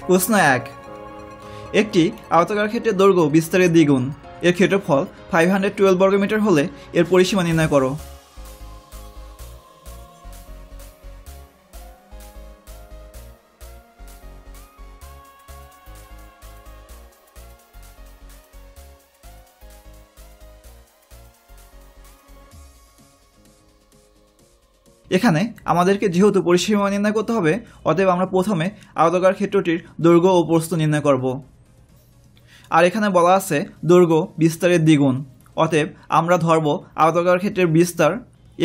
প্রশ্ন 1 একটি আয়তাকার ক্ষেত্রের দৈর্ঘ্য বিস্তারের দ্বিগুণ এর ক্ষেত্রফল 512 বর্গমিটার হলে এর পরিসীমা নির্ণয় করো। এখানে আমাদেরকে যেহেতু পরিসীমা নির্ণয় করতে হবে, অতএব আমরা প্রথমে আয়তাকার ক্ষেত্রটির দৈর্ঘ্য ও প্রস্থ নির্ণয় করব। আর এখানে বলা আছে দৈর্ঘ্য বিস্তারের দ্বিগুণ, অতএব আমরা ধরব আয়তাকার ক্ষেত্রের বিস্তার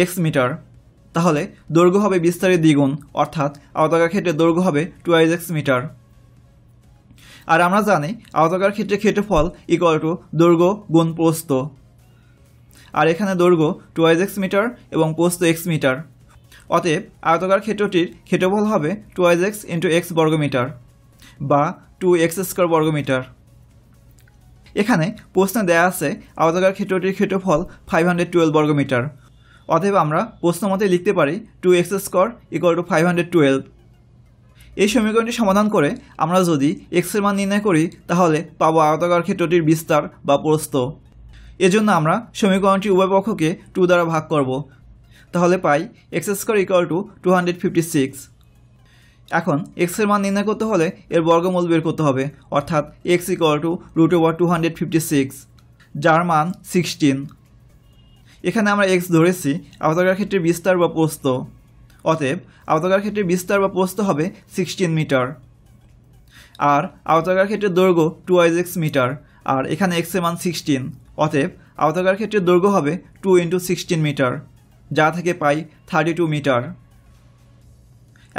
x মিটার। তাহলে দৈর্ঘ্য হবে বিস্তারের দ্বিগুণ, অর্থাৎ আয়তাকার ক্ষেত্রের দৈর্ঘ্য হবে 2x মিটার। আর আমরা জানি আয়তাকার ক্ষেত্রের ক্ষেত্রফল = দৈর্ঘ্য গুণ প্রস্থ। আর এখানে দৈর্ঘ্য 2x মিটার এবং প্রস্থ x মিটার। অতএব আয়তাকার ক্ষেত্রটির ক্ষেত্রফল হবে 2x × x বর্গমিটার বা 2x² বর্গমিটার। এখানে প্রশ্নে দেয়া আছে আয়তাকার ক্ষেত্রটির ক্ষেত্রফল 512 বর্গমিটার। অতএব আমরা প্রশ্ন মতে লিখতে পারি 2x² = 512। এই সমীকরণটি সমাধান করে আমরা যদি x এর মান নির্ণয় করি তাহলে পাবো আয়তাকার ক্ষেত্রটির বিস্তার বা প্রস্থ। এজন্য আমরা সমীকরণটি উভয় পক্ষকে 2 দ্বারা ভাগ করব। তাহলে পাই x² = 256। এখন x এর মান নির্ণয় করতে হলে এর বর্গমূল বের করতে হবে, অর্থাৎ x = √256, যার মান 16। এখানে আমরা x ধরেছি আয়তাকার ক্ষেত্রের বিস্তার বা প্রস্থ। অতএব আয়তাকার ক্ষেত্রের বিস্তার বা প্রস্থ হবে 16 মিটার। আর আয়তাকার ক্ষেত্রের দৈর্ঘ্য 2x মিটার, আর এখানে x এর মান 16। অতএব আয়তাকার ক্ষেত্রের দৈর্ঘ্য হবে 2 × 16 মিটার, যা থেকে পাই 32 মিটার।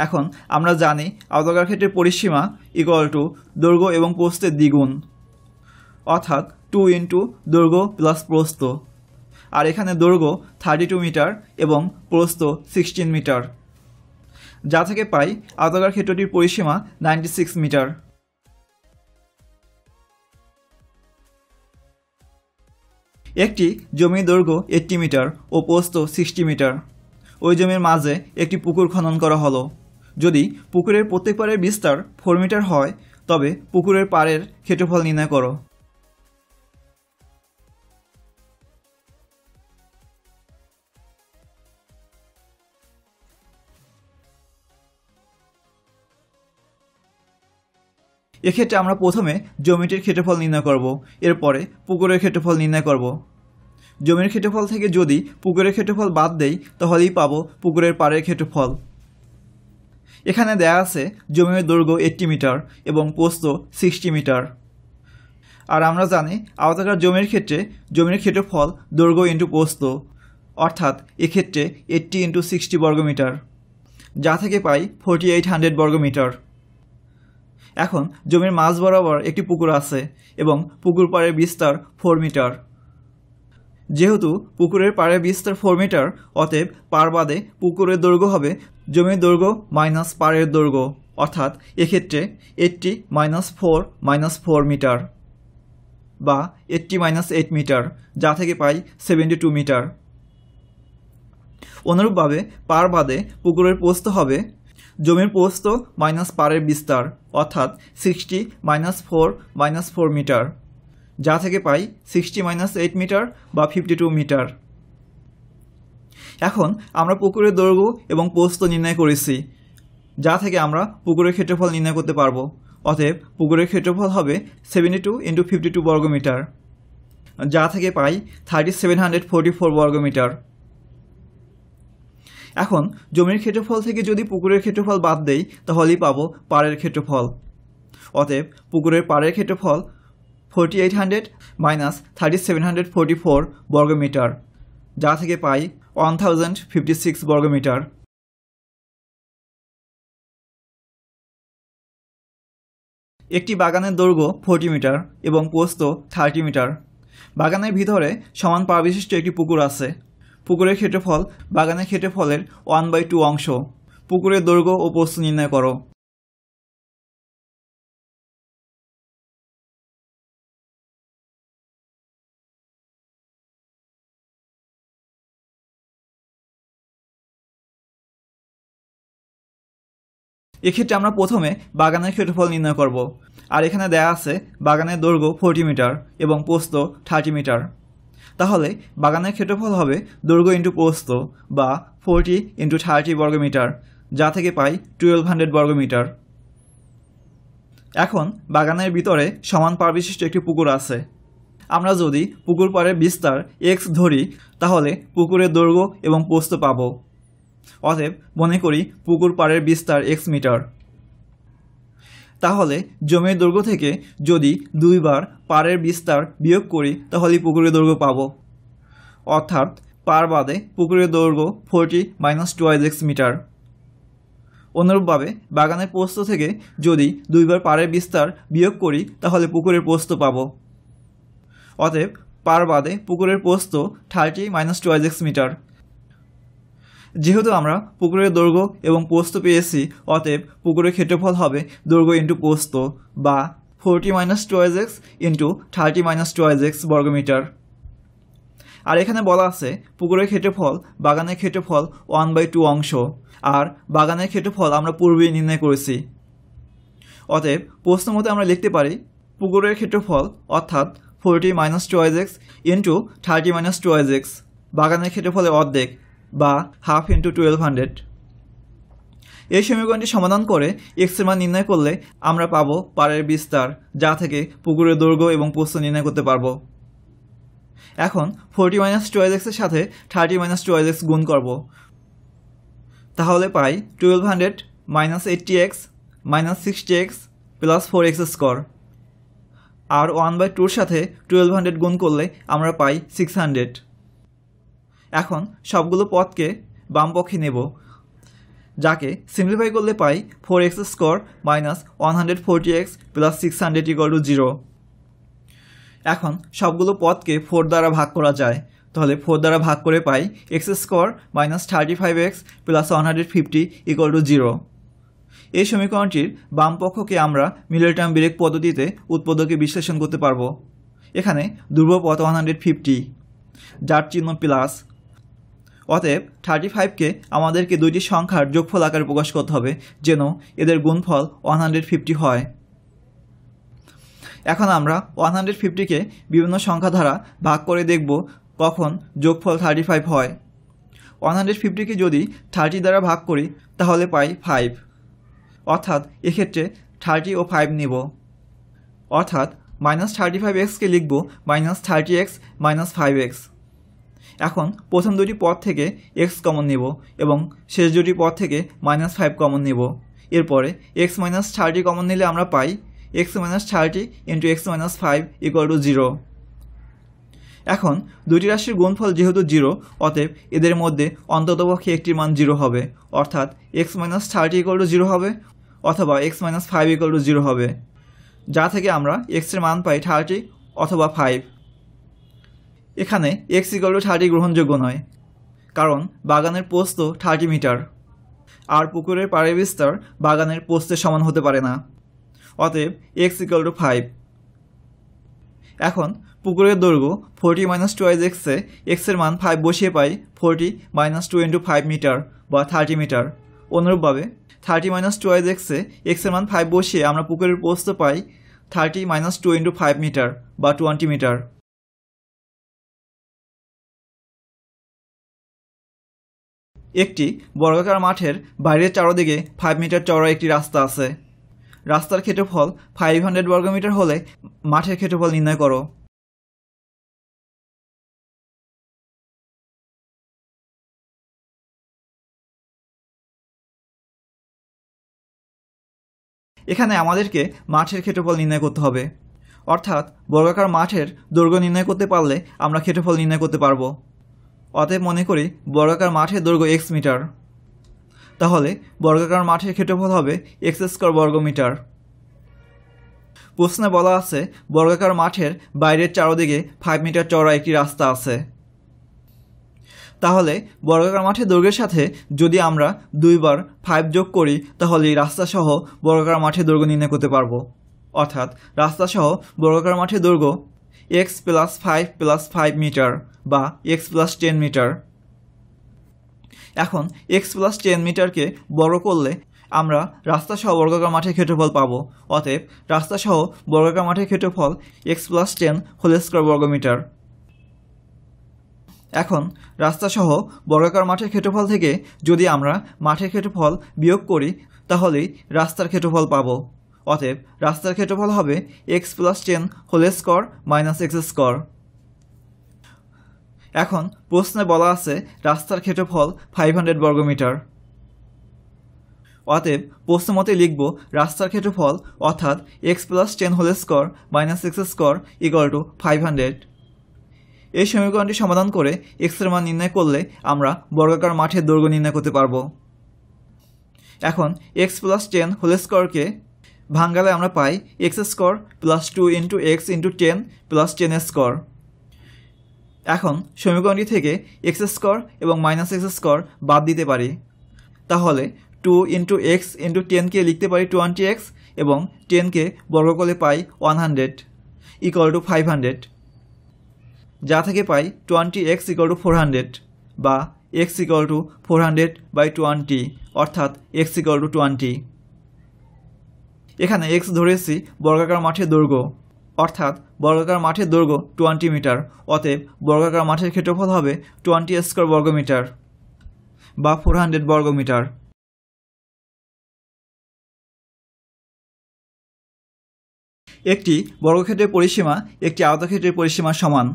এখন আমরা জানি আয়তাকার ক্ষেত্রের পরিসীমা = দৈর্ঘ্য এবং প্রস্থের দ্বিগুণ, অর্থাৎ 2 × দৈর্ঘ্য প্লাস প্রস্থ। আর এখানে দৈর্ঘ্য 32 মিটার এবং প্রস্থ 16 মিটার, যা থেকে পাই আয়তাকার ক্ষেত্রটির পরিসীমা 96 মিটার। একটি জমির দৈর্ঘ্য 80 মিটার ও প্রস্থ 60 মিটার। ওই জমির মাঝে একটি পুকুর খনন করা হলো। যদি পুকুরের প্রত্যেক পাড়ের বিস্তার 4 মিটার হয় তবে পুকুরের পাড়ের ক্ষেত্রফল নির্ণয় করো। এক্ষেত্রে আমরা প্রথমে জমিটির ক্ষেত্রফল নির্ণয় করব, এরপরে পুকুরের ক্ষেত্রফল নির্ণয় করব। জমির ক্ষেত্রফল থেকে যদি পুকুরের ক্ষেত্রফল বাদ দেই তাহলেই পাবো পুকুরের পাড়ের ক্ষেত্রফল। এখানে দেয়া আছে জমির দৈর্ঘ্য 80 মিটার এবং প্রস্থ 60 মিটার। আর আমরা জানি আয়তাকার জমির ক্ষেত্রে জমির ক্ষেত্রফল দৈর্ঘ্য × প্রস্থ, অর্থাৎ এক্ষেত্রে 80 × 60 বর্গমিটার, যা থেকে পাই 4800 বর্গমিটার। এখন জমির মাঝ বরাবর একটি পুকুর আছে এবং পুকুর পাড়ের বিস্তার 4 মিটার। যেহেতু পুকুরের পাড়ের বিস্তার 4 মিটার, অতএব পাড় বাদে পুকুরের দৈর্ঘ্য হবে জমির দৈর্ঘ্য মাইনাস পাড়ের দৈর্ঘ্য, অর্থাৎ এক্ষেত্রে 80 - 4 - 4 মিটার বা 80 - 8 মিটার, যা থেকে পাই 72 মিটার। অনুরূপভাবে পাড় বাদে পুকুরের প্রস্থ হবে জমির প্রস্থ মাইনাস পাড়ের বিস্তার, অর্থাৎ 60 - 4 - 4 মিটার, যা থেকে পাই 60 - 8 মিটার বা 52 মিটার। এখন আমরা পুকুরের দৈর্ঘ্য এবং প্রস্থ নির্ণয় করেছি, যা থেকে আমরা পুকুরের ক্ষেত্রফল নির্ণয় করতে পারবো। অতএব পুকুরের ক্ষেত্রফল হবে 72 × 52 বর্গমিটার, যা থেকে পাই 3744 বর্গমিটার। এখন জমির ক্ষেত্রফল থেকে যদি পুকুরের ক্ষেত্রফল বাদ দেই তাহলেই পাবো পাড়ের ক্ষেত্রফল। অতএব পুকুরের পাড়ের ক্ষেত্রফল 4800 - 3744 বর্গমিটার, যা থেকে পাই 1056 বর্গমিটার। একটি বাগানের দৈর্ঘ্য 40 মিটার এবং প্রস্থ 30 মিটার। বাগানের ভিতরে সমান পাড় বিশিষ্ট একটি পুকুর আছে। পুকুরের ক্ষেত্রফল বাগানের ক্ষেত্রফলের 1/2 অংশ। পুকুরের দৈর্ঘ্য ও প্রস্থ নির্ণয় করো। এক্ষেত্রে আমরা প্রথমে বাগানের ক্ষেত্রফল নির্ণয় করব। আর এখানে দেয়া আছে বাগানের দৈর্ঘ্য 40 মিটার এবং প্রস্থ 30 মিটার। তাহলে বাগানের ক্ষেত্রফল হবে দৈর্ঘ্য ইন্টু প্রস্থ বা 40 ইন্টু 30 বর্গমিটার, যা থেকে পাই 1200 বর্গমিটার। এখন বাগানের ভিতরে সমান পার বিশিষ্ট একটি পুকুর আছে। আমরা যদি পুকুর পাড়ের বিস্তার x ধরি তাহলে পুকুরের দৈর্ঘ্য এবং প্রস্থ পাব। অতএব মনে করি পুকুর পাড়ের বিস্তার x মিটার। তাহলে জমির দৈর্ঘ্য থেকে যদি 2 বার পাড়ের বিস্তার বিয়োগ করি তাহলে পুকুরের দৈর্ঘ্য পাব। অর্থাৎ পার বাদে পুকুরের দৈর্ঘ্য 40 - 2x মিটার। অনুরূপভাবে বাগানের প্রস্থ থেকে যদি 2 বার পাড়ের বিস্তার বিয়োগ করি তাহলে পুকুরের প্রস্থ পাব। অতএব পার বাদে পুকুরের প্রস্থ 30 - 2x মিটার। যেহেতু আমরা পুকুরের দৈর্ঘ্য এবং প্রস্থ পেয়েছি, অতএব পুকুরের ক্ষেত্রফল হবে দৈর্ঘ্য ইন্টু প্রস্থ বা 40 - 2x ইন্টু 30 - 2x বর্গমিটার। আর এখানে বলা আছে পুকুরের ক্ষেত্রফল বাগানের ক্ষেত্রফল 1/2 অংশ, আর বাগানের ক্ষেত্রফল আমরা পূর্বেই নির্ণয় করেছি। অতএব প্রশ্ন মতে আমরা লিখতে পারি পুকুরের ক্ষেত্রফল অর্থাৎ 40 - 2x ইন্টু 30 - 2x বাগানের ক্ষেত্রফলের অর্ধেক বা হাফ ইন্টু 1200। এই সমীকরণটি সমাধান করে x এর মান নির্ণয় করলে আমরা পাবো পাড়ের বিস্তার, যা থেকে পুকুরের দৈর্ঘ্য এবং প্রস্থ নির্ণয় করতে পারবো। এখন 40 - 2x এর সাথে 30 - 2x গুণ করব। তাহলে পাই 1200 - 80x - 60x plus 4x square. আর 1/2 সাথে 1200 গুণ করলে আমরা পাই 600। এখন সবগুলো পদকে বাম পক্ষে নেব, যাকে সিম্পলিফাই করলে পাই 4x square minus 140x plus 600 = 0। এখন সবগুলো পদকে 4 দ্বারা ভাগ করা যায়, তাহলে 4 দ্বারা ভাগ করে পাই x square minus 35x plus 150 = 0। এই সমীকরণটির বাম পক্ষকে আমরা মিডল টার্ম ব্রেক পদ্ধতিতে উৎপাদকে বিশ্লেষণ করতে পারবো। এখানে ধ্রুবপদ 150, যার চিহ্ন প্লাস। অতএব 35কে আমাদেরকে দুইটি সংখ্যার যোগফল আকারে প্রকাশ করতে হবে যেন এদের গুণফল 150 হয়। এখন আমরা 150কে বিভিন্ন সংখ্যা দ্বারা ভাগ করে দেখব কখন যোগফল 35 হয়। 150কে যদি 30 দ্বারা ভাগ করি তাহলে পাই 5, অর্থাৎ এক্ষেত্রে 30 ও 5 নিব। অর্থাৎ -35xকে লিখব -30x - 5x। এখন প্রথম দুটি পদ থেকে x কমন নিব এবং শেষ দুটি পদ থেকে -5 কমন নিব। এরপরে x - 30 কমন নিলে আমরা পাই x - 30 × x - 5 = 0। এখন দুটি রাশির গুণফল যেহেতু 0, অতএব এদের মধ্যে অন্ততপক্ষে একটির মান 0 হবে, অর্থাৎ x - 30 = 0 হবে অথবা x - 5 = 0 হবে, যা থেকে আমরা x এর মান পাই 30 অথবা 5। এখানে x = 30 গ্রহণযোগ্য নয়, কারণ বাগানের প্রস্থ 30 মিটার আর পুকুরের পাড়ের বিস্তার বাগানের প্রস্থের সমান হতে পারে না। অতএব x = 5। এখন পুকুরের দৈর্ঘ্য 40 - 2x-এ x এর মান 5 বসিয়ে পাই 40 - 2 × 5 মিটার বা 30 মিটার। অনুরূপভাবে 30 - 2x-এ x এর মান 5 বসিয়ে আমরা পুকুরের প্রস্থ পাই 30 - 2 × 5 মিটার বা 20 মিটার। একটি বর্গাকার মাঠের বাইরের চারদিকে 5 মিটার চওড়া একটি রাস্তা আছে। রাস্তার ক্ষেত্রফল 500 বর্গমিটার হলে মাঠের ক্ষেত্রফল নির্ণয় করো। এখানে আমাদেরকে মাঠের ক্ষেত্রফল নির্ণয় করতে হবে, অর্থাৎ বর্গাকার মাঠের দৈর্ঘ্য নির্ণয় করতে পারলে আমরা ক্ষেত্রফল নির্ণয় করতে পারবো। অতএব মনে করি বর্গাকার মাঠের দৈর্ঘ্য x মিটার। তাহলে বর্গাকার মাঠের ক্ষেত্রফল হবে x² বর্গমিটার। প্রশ্নে বলা আছে বর্গাকার মাঠের বাইরের চারদিকে 5 মিটার চওড়া একটি রাস্তা আছে। তাহলে বর্গাকার মাঠের দৈর্ঘ্যের সাথে যদি আমরা 2 বার 5 যোগ করি তাহলে এই রাস্তা সহ বর্গাকার মাঠের দৈর্ঘ্য নির্ণয় করতে পারবো। অর্থাৎ রাস্তা সহ বর্গাকার মাঠের দৈর্ঘ্য x + 5 + 5 মিটার বা x + 10 মিটার। এখন x + 10 মিটারকে বর্গ করলে আমরা রাস্তা সহ বর্গাকার মাঠের ক্ষেত্রফল পাবো। অতএব রাস্তা সহ বর্গাকার মাঠের ক্ষেত্রফল x+10 হোল স্কয়ার বর্গমিটার। এখন রাস্তা সহ বর্গাকার মাঠের ক্ষেত্রফল থেকে যদি আমরা মাঠের ক্ষেত্রফল বিয়োগ করি তাহলেই রাস্তার ক্ষেত্রফল পাবো। অতএব রাস্তার ক্ষেত্রফল হবে x+10 whole square minus x square. এখন প্রশ্নে বলা আছে রাস্তার ক্ষেত্রফল 500 বর্গমিটার। অতএব প্রশ্ন মতে লিখব রাস্তার ক্ষেত্রফল অর্থাৎ x+10 whole square minus x square equal to 500। এই সমীকরণটি সমাধান করে x এর মান নির্ণয় করলে আমরা বর্গাকার মাঠের দৈর্ঘ্য নির্ণয় করতে পারব। এখন x+10 হোল স্কয়ারকে ভাঙালে আমরা পাই x square plus 2 into x into 10 plus 10 square. এখন সমীকরণটি থেকে x স্কয়ার এবং মাইনাস x স্কয়ার বাদ দিতে পারি। তাহলে 2 ইন্টু এক্স ইন্টু 10কে লিখতে পারি 20x এবং 10কে বর্গ করলে পাই 100 ইকুয়াল টু 500, যা থেকে পাই 20x ইকুয়াল টু 400 বা x ইকুয়াল টু 400/20 অর্থাৎ x ইকুয়াল টু 20। এখানে x ধরেছি বর্গাকার মাঠের দৈর্ঘ্য, অর্থাৎ বর্গাকার মাঠের দৈর্ঘ্য 20 মিটার। অতএব বর্গাকার মাঠের ক্ষেত্রফল হবে 20 স্কয়ার বর্গমিটার বা 400 বর্গমিটার। একটি বর্গক্ষেত্রের পরিসীমা একটি আয়তক্ষেত্রের পরিসীমার সমান।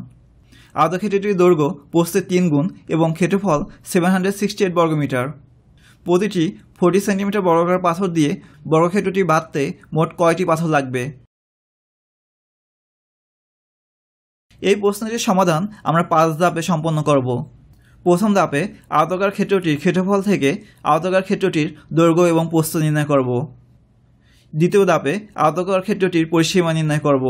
আয়তক্ষেত্রটির দৈর্ঘ্য প্রস্থের 3 গুণ এবং ক্ষেত্রফল 768 বর্গমিটার। প্রতিটি 40 সেন্টিমিটার বর্গাকার পাথর দিয়ে বর্গক্ষেত্রটি বাঁধতে মোট কয়টি পাথর লাগবে? এই প্রশ্নটির সমাধান আমরা 5 ধাপে সম্পন্ন করব। প্রথম ধাপে আয়তাকার ক্ষেত্রটির ক্ষেত্রফল থেকে আয়তাকার ক্ষেত্রটির দৈর্ঘ্য এবং প্রস্থ নির্ণয় করব। দ্বিতীয় ধাপে আয়তাকার ক্ষেত্রটির পরিসীমা নির্ণয় করব।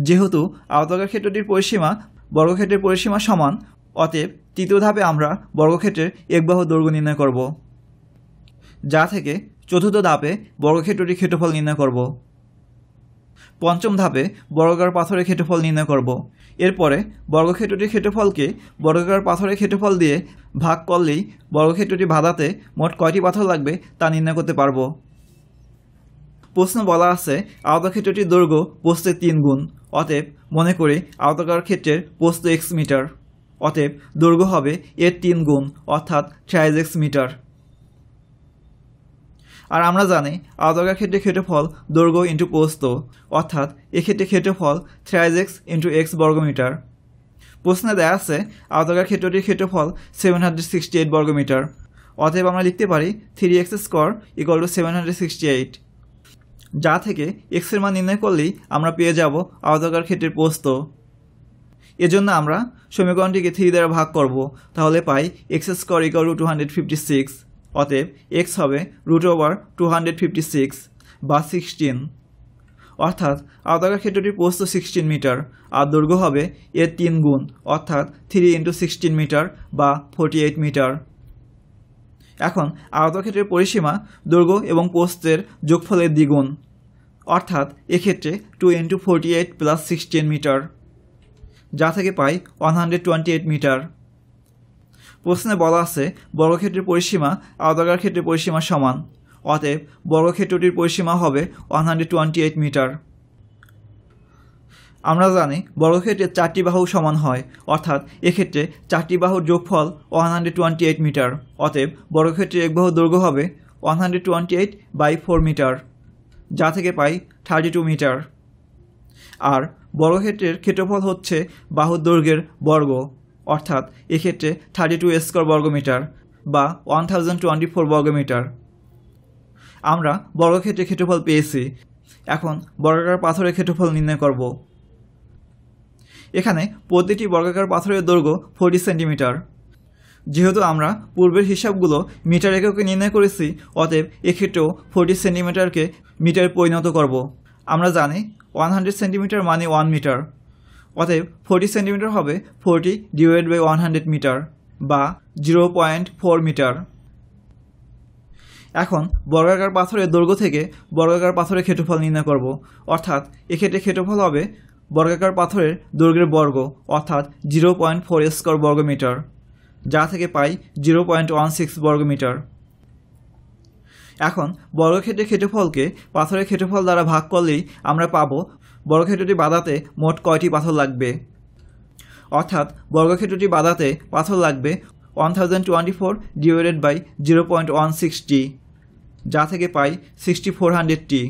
যেহেতু আয়তাকার ক্ষেত্রটির পরিসীমা বর্গক্ষেত্রের পরিসীমা সমান, অতএব তৃতীয় ধাপে আমরা বর্গক্ষেত্রের একবাহু দৈর্ঘ্য নির্ণয় করব, যা থেকে চতুর্থ ধাপে বর্গক্ষেত্রটির ক্ষেত্রফল নির্ণয় করব। পঞ্চম ধাপে বর্গাকার পাথরের ক্ষেত্রফল নির্ণয় করব। এরপরে বর্গক্ষেত্রটির ক্ষেত্রফলকে বর্গাকার পাথরের ক্ষেত্রফল দিয়ে ভাগ করলেই বর্গক্ষেত্রটি বাঁধাতে মোট কয়টি পাথর লাগবে তা নির্ণয় করতে পারব। প্রশ্ন বলা আছে আয়তক্ষেত্রটির দৈর্ঘ্য প্রস্থের 3 গুণ। অতএব মনে করি আয়তাকার ক্ষেত্রের প্রস্থ x মিটার। অতএব দৈর্ঘ্য হবে এর 3 গুণ অর্থাৎ 30x মিটার। আর আমরা জানি আয়তাকার ক্ষেত্রের ক্ষেত্রফল দৈর্ঘ্য ইন্টু প্রস্থ, অর্থাৎ এক্ষেত্রে ক্ষেত্রফল 30x ইন্টু x বর্গমিটার। প্রশ্নে দেয়া আছে আয়তাকার ক্ষেত্রটির ক্ষেত্রফল 768 বর্গমিটার। অতএব আমরা লিখতে পারি 3x স্কয়ার ইকুয়াল টু 768, যা থেকে x এর মান নির্ণয় করলেই আমরা পেয়ে যাব আয়তাকার ক্ষেত্রের প্রস্থ। এজন্য আমরা সমীকরণটিকে 3 দ্বারা ভাগ করব, তাহলে পাই x স্কয়ার ইকুয়াল টু 256। অতএব x হবে √256 বা 16, অর্থাৎ আয়তাকার ক্ষেত্রটির প্রস্থ 16 মিটার আর দৈর্ঘ্য হবে এর 3 গুণ অর্থাৎ 3 × 16 মিটার বা 48 মিটার। এখন আয়তক্ষেত্রের পরিসীমা দৈর্ঘ্য এবং প্রস্থের যোগফলের দ্বিগুণ, অর্থাৎ এক্ষেত্রে 2 × 48 + 16 মিটার, যা থেকে পাই 128 মিটার। প্রশ্নে বলা আছে বর্গক্ষেত্রের পরিসীমা আয়তাকার ক্ষেত্রের পরিসীমার সমান। অতএব বর্গক্ষেত্রটির পরিসীমা হবে 128 মিটার। আমরা জানি বর্গক্ষেত্রের 4টি বাহু সমান হয়, অর্থাৎ এক্ষেত্রে 4টি বাহুর যোগফল 128 মিটার। অতএব বর্গক্ষেত্রের এক বাহুর দৈর্ঘ্য হবে 128/4 মিটার, যা থেকে পাই 32 মিটার। আর বর্গক্ষেত্রের ক্ষেত্রফল হচ্ছে বাহুর দৈর্ঘ্যের বর্গ, অর্থাৎ এক্ষেত্রে 32 স্কয়ার বর্গমিটার বা 1024 বর্গমিটার। আমরা বর্গক্ষেত্রের ক্ষেত্রফল পেয়েছি। এখন বর্গাকার পাথরের ক্ষেত্রফল নির্ণয় করব। এখানে প্রতিটি বর্গাকার পাথরের দৈর্ঘ্য 40 সেন্টিমিটার। যেহেতু আমরা পূর্বের হিসাবগুলো মিটার এককে নির্ণয় করেছি, অতএব এক্ষেত্রেও 40 সেন্টিমিটারকে মিটারে পরিণত করব। আমরা জানি 100 সেন্টিমিটার মানে 1 মিটার। অতএব 40 সেন্টিমিটার হবে 40/100 মিটার বা 0.4 মিটার। এখন বর্গাকার পাথরের দৈর্ঘ্য থেকে বর্গাকার পাথরের ক্ষেত্রফল নির্ণয় করব, অর্থাৎ এক্ষেত্রে ক্ষেত্রফল হবে বর্গাকার পাথরের দৈর্ঘ্যের বর্গ অর্থাৎ 0.4 স্কয়ার বর্গমিটার, যা থেকে পাই 0.16 বর্গমিটার। এখন বর্গক্ষেত্রের ক্ষেত্রফলকে পাথরের ক্ষেত্রফল দ্বারা ভাগ করলেই আমরা পাবো বর্গক্ষেত্রটি বাঁধাতে মোট কয়টি পাথর লাগবে। অর্থাৎ বর্গক্ষেত্রটি বাঁধাতে পাথর লাগবে 1024 ডিভাইডেড বাই 0.160, যা থেকে পাই 6400টি।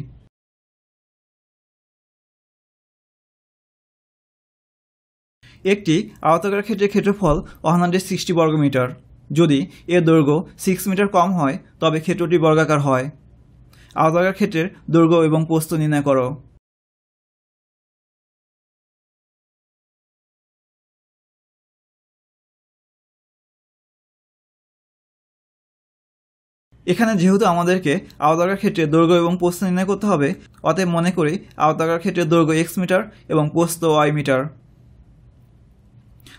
একটি আয়তাকার ক্ষেত্রের ক্ষেত্রফল 160 বর্গমিটার। যদি এর দৈর্ঘ্য 6 মিটার কম হয় তবে ক্ষেত্রটি বর্গাকার হয়। আয়তাকার ক্ষেত্রের দৈর্ঘ্য এবং প্রস্থ নির্ণয় করো। এখানে যেহেতু আমাদেরকে আয়তাকার ক্ষেত্রের দৈর্ঘ্য এবং প্রস্থ নির্ণয় করতে হবে, অতএব মনে করি আয়তাকার ক্ষেত্রের দৈর্ঘ্য x মিটার এবং প্রস্থ y মিটার।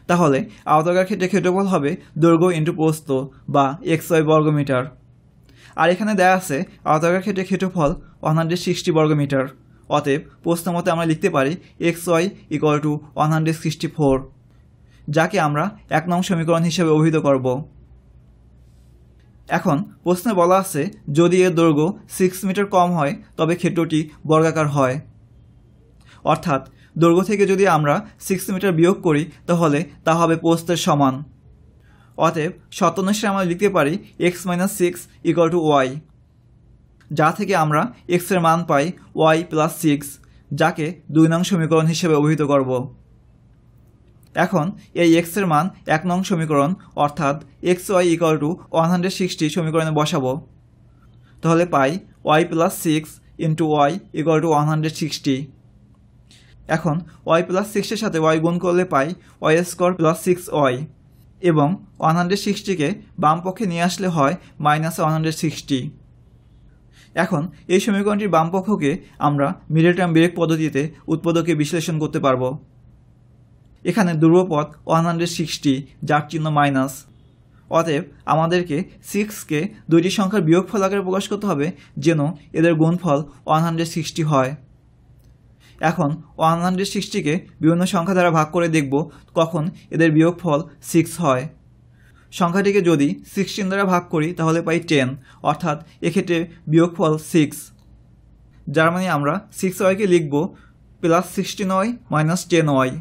তাহলে আয়তাকার ক্ষেত্রের ক্ষেত্রফল হবে দৈর্ঘ্য ইন্টু প্রস্থ বা xy বর্গমিটার। আর এখানে দেয়া আছে আয়তাকার ক্ষেত্রের ক্ষেত্রফল 160 বর্গমিটার। অতএব প্রশ্ন মতে আমরা লিখতে পারি xy ইকুয়াল টু 164, যাকে আমরা 1 নং সমীকরণ হিসেবে অভিহিত করব। এখন প্রশ্নে বলা আছে যদি এর দৈর্ঘ্য 6 মিটার কম হয় তবে ক্ষেত্রটি বর্গাকার হয়। অর্থাৎ দৈর্ঘ্য থেকে যদি আমরা 6 মিটার বিয়োগ করি তাহলে তা হবে প্রস্থের সমান। অতএব সত্যানুসারে আমরা লিখতে পারি x - 6 ইকুয়াল টু y, যা থেকে আমরা x এর মান পাই y প্লাস 6, যাকে 2 নং সমীকরণ হিসেবে অভিহিত করব। এখন এই x এর মান 1 নং সমীকরণ অর্থাৎ xy ইকুয়াল টু 160 সমীকরণে বসাবো। তাহলে পাই y plus 6 into y equal to 160। এখন y প্লাস 6 এর সাথে y গুণ করলে পাই y স্কোয়ার প্লাস 6y এবং 160কে বাম পক্ষে নিয়ে আসলে হয় -160। এখন এই সমীকরণটির বাম পক্ষকে আমরা মিডল টার্ম ব্রেক পদ্ধতিতে উৎপাদকে বিশ্লেষণ করতে পারবো। এখানে ধ্রুবপদ 160, যার চিহ্ন মাইনাস। অতএব আমাদেরকে 6কে দুইটি সংখ্যার বিয়োগফল আকারে প্রকাশ করতে হবে যেন এদের গুণফল 160 হয়। এখন 160কে বিভিন্ন সংখ্যা দ্বারা ভাগ করে দেখব কখন এদের বিয়োগফল 6 হয়। সংখ্যাটিকে যদি 16 দ্বারা ভাগ করি তাহলে পাই 10, অর্থাৎ এক্ষেত্রে বিয়োগফল 6, যার মানে আমরা 6y-কে লিখব প্লাস 16y মাইনাস 10y।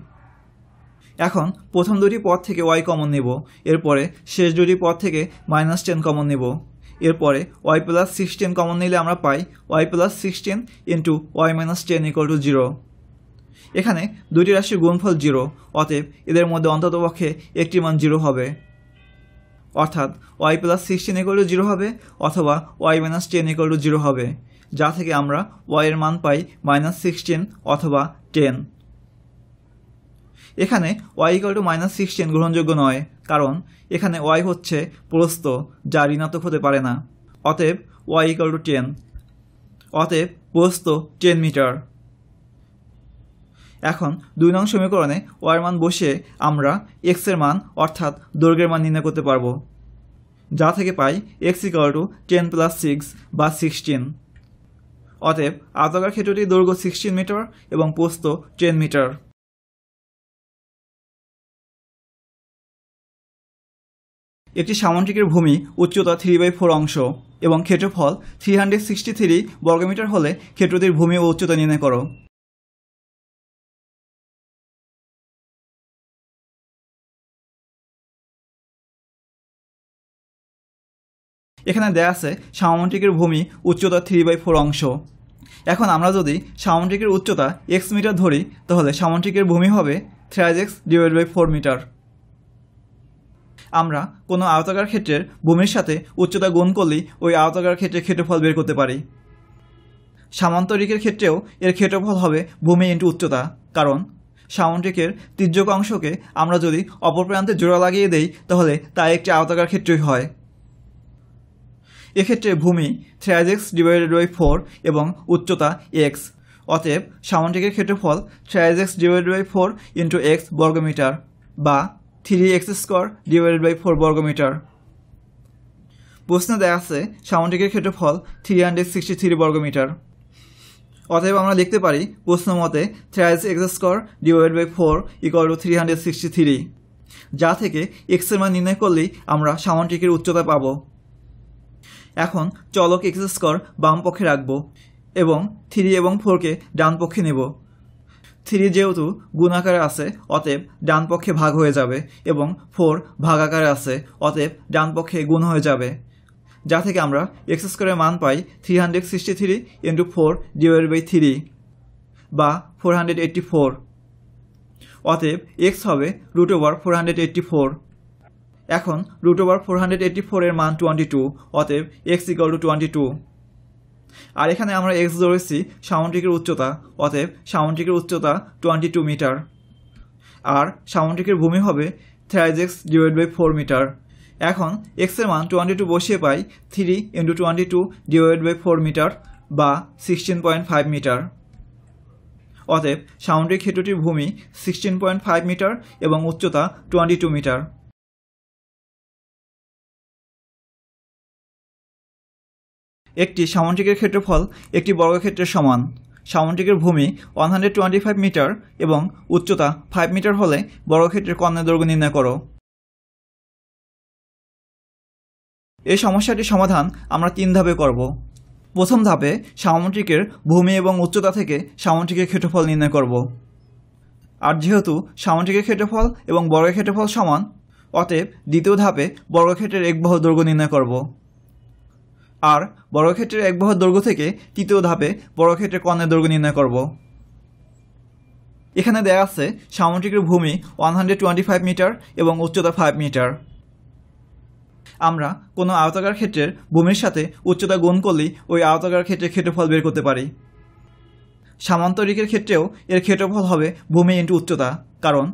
এখন প্রথম দুটি পদ থেকে y কমন নেব, এরপরে শেষ দুটি পদ থেকে -10 কমন নেব, এরপরে y প্লাস 16 কমন নিলে আমরা পাই y plus 16 into y minus 10 equal to 0। এখানে দুটি রাশির গুণফল 0, অতএব এদের মধ্যে অন্ততপক্ষে একটি মান 0 হবে। অর্থাৎ y প্লাস 16 ইকুয়াল টু 0 হবে অথবা y মাইনাস 10 ইকুয়াল টু 0 হবে, যা থেকে আমরা y এর মান পাই -16 অথবা 10। এখানে y ইকুয়াল টু -16 গ্রহণযোগ্য নয়, কারণ এখানে y হচ্ছে প্রস্থ যা ঋণাত্মক হতে পারে না। অতএব y ইকুয়াল টু 10, অতএব প্রস্থ 10 মিটার। এখন 2 নং সমীকরণে y এর মান বসিয়ে আমরা x এর মান অর্থাৎ দৈর্ঘ্যের মান নির্ণয় করতে পারবো, যা থেকে পাই x ইকুয়াল টু 10 প্লাস 6 বা 16। অতএব আয়তাকার ক্ষেত্রটির দৈর্ঘ্য 16 মিটার এবং প্রস্থ 10 মিটার। একটি সামুদ্রিকের ভূমি উচ্চতা 3/4 অংশ এবং ক্ষেত্রফল 363 বর্গমিটার হলে ক্ষেত্রটির ভূমি ও উচ্চতা নির্ণয় করো। এখানে দেয়া আছে সামুদ্রিকের ভূমি উচ্চতা 3/4 অংশ। এখন আমরা যদি সামুদ্রিকের উচ্চতা x মিটার ধরি তাহলে সামুদ্রিকের ভূমি হবে 3x / 4 মিটার। আমরা কোনো আয়তাকার ক্ষেত্রের ভূমির সাথে উচ্চতা গুণ করলেই ওই আয়তাকার ক্ষেত্রের ক্ষেত্রফল বের করতে পারি। সামান্তরিকের ক্ষেত্রেও এর ক্ষেত্রফল হবে ভূমি ইন্টু উচ্চতা, কারণ সামুদ্রিকের তির্যক অংশকে আমরা যদি অপর প্রান্তে জোড়া লাগিয়ে দেই তাহলে তা একটি আয়তাকার ক্ষেত্রই হয়। এক্ষেত্রে ভূমি 3x / 4 এবং উচ্চতা x, অতএব সামুদ্রিকের ক্ষেত্রফল 3x / 4 ইন্টু x বর্গমিটার বা 3x² / 4 বর্গমিটার। প্রশ্নে দেয়া আছে সামুদ্রিকের ক্ষেত্রফল 363 বর্গমিটার। অতএব আমরা লিখতে পারি প্রশ্ন মতে 3x² / 4 ইকুয়াল টু 363, যা থেকে x এর মান নির্ণয় করলেই আমরা সামুদ্রিকের উচ্চতা পাব। এখন চলক এক্স স্কোয়ার বাম পক্ষে রাখব এবং 3 এবং 4কে ডান পক্ষে নেব। 3 যেহেতু গুণ আকারে আছে অতএব ডান পক্ষে ভাগ হয়ে যাবে এবং 4 ভাগ আকারে আছে অতএব ডান পক্ষে গুণ হয়ে যাবে, যা থেকে আমরা এক্স স্কোয়ারের মান পাই 363 × 4/3 বা 484। অতএব এক্স হবে √484। এখন √484 এর মান 22, অতএব x = 22। আর এখানে আমরা x ধরেছি সামুদ্রিকের উচ্চতা, অতএব সামুদ্রিকের উচ্চতা 22 মিটার আর সামুদ্রিকের ভূমি হবে 3x/4 মিটার। এখন x এর মান 22 বসিয়ে পাই 3 × 22/4 মিটার বা 16.5 মিটার। অতএব সামুদ্রিক ক্ষেত্রটির ভূমি 16.5 মিটার এবং উচ্চতা 22 মিটার। একটি সামুদ্রিকের ক্ষেত্রফল একটি বর্গক্ষেত্রের সমান। সামুদ্রিকের ভূমি 125 মিটার এবং উচ্চতা 5 মিটার হলে বর্গক্ষেত্রের কর্ণের দৈর্ঘ্য নির্ণয় করো। এই সমস্যাটির সমাধান আমরা 3 ধাপে করব। প্রথম ধাপে সামুদ্রিকের ভূমি এবং উচ্চতা থেকে সামুদ্রিকের ক্ষেত্রফল নির্ণয় করব। আর যেহেতু সামুদ্রিকের ক্ষেত্রফল এবং বর্গের ক্ষেত্রফল সমান, অতএব দ্বিতীয় ধাপে বর্গক্ষেত্রের একবাহুর দৈর্ঘ্য নির্ণয় করব। আর বর্গক্ষেত্রের একবাহুর দৈর্ঘ্য থেকে তৃতীয় ধাপে বর্গক্ষেত্রের কর্ণের দৈর্ঘ্য নির্ণয় করব। এখানে দেয়া আছে সামুদ্রিকের ভূমি 125 মিটার এবং উচ্চতা 5 মিটার। আমরা কোনো আয়তাকার ক্ষেত্রের ভূমির সাথে উচ্চতা গুণ করলেই ওই আয়তাকার ক্ষেত্রের ক্ষেত্রফল বের করতে পারি। সামান্তরিকের ক্ষেত্রেও এর ক্ষেত্রফল হবে ভূমি × উচ্চতা, কারণ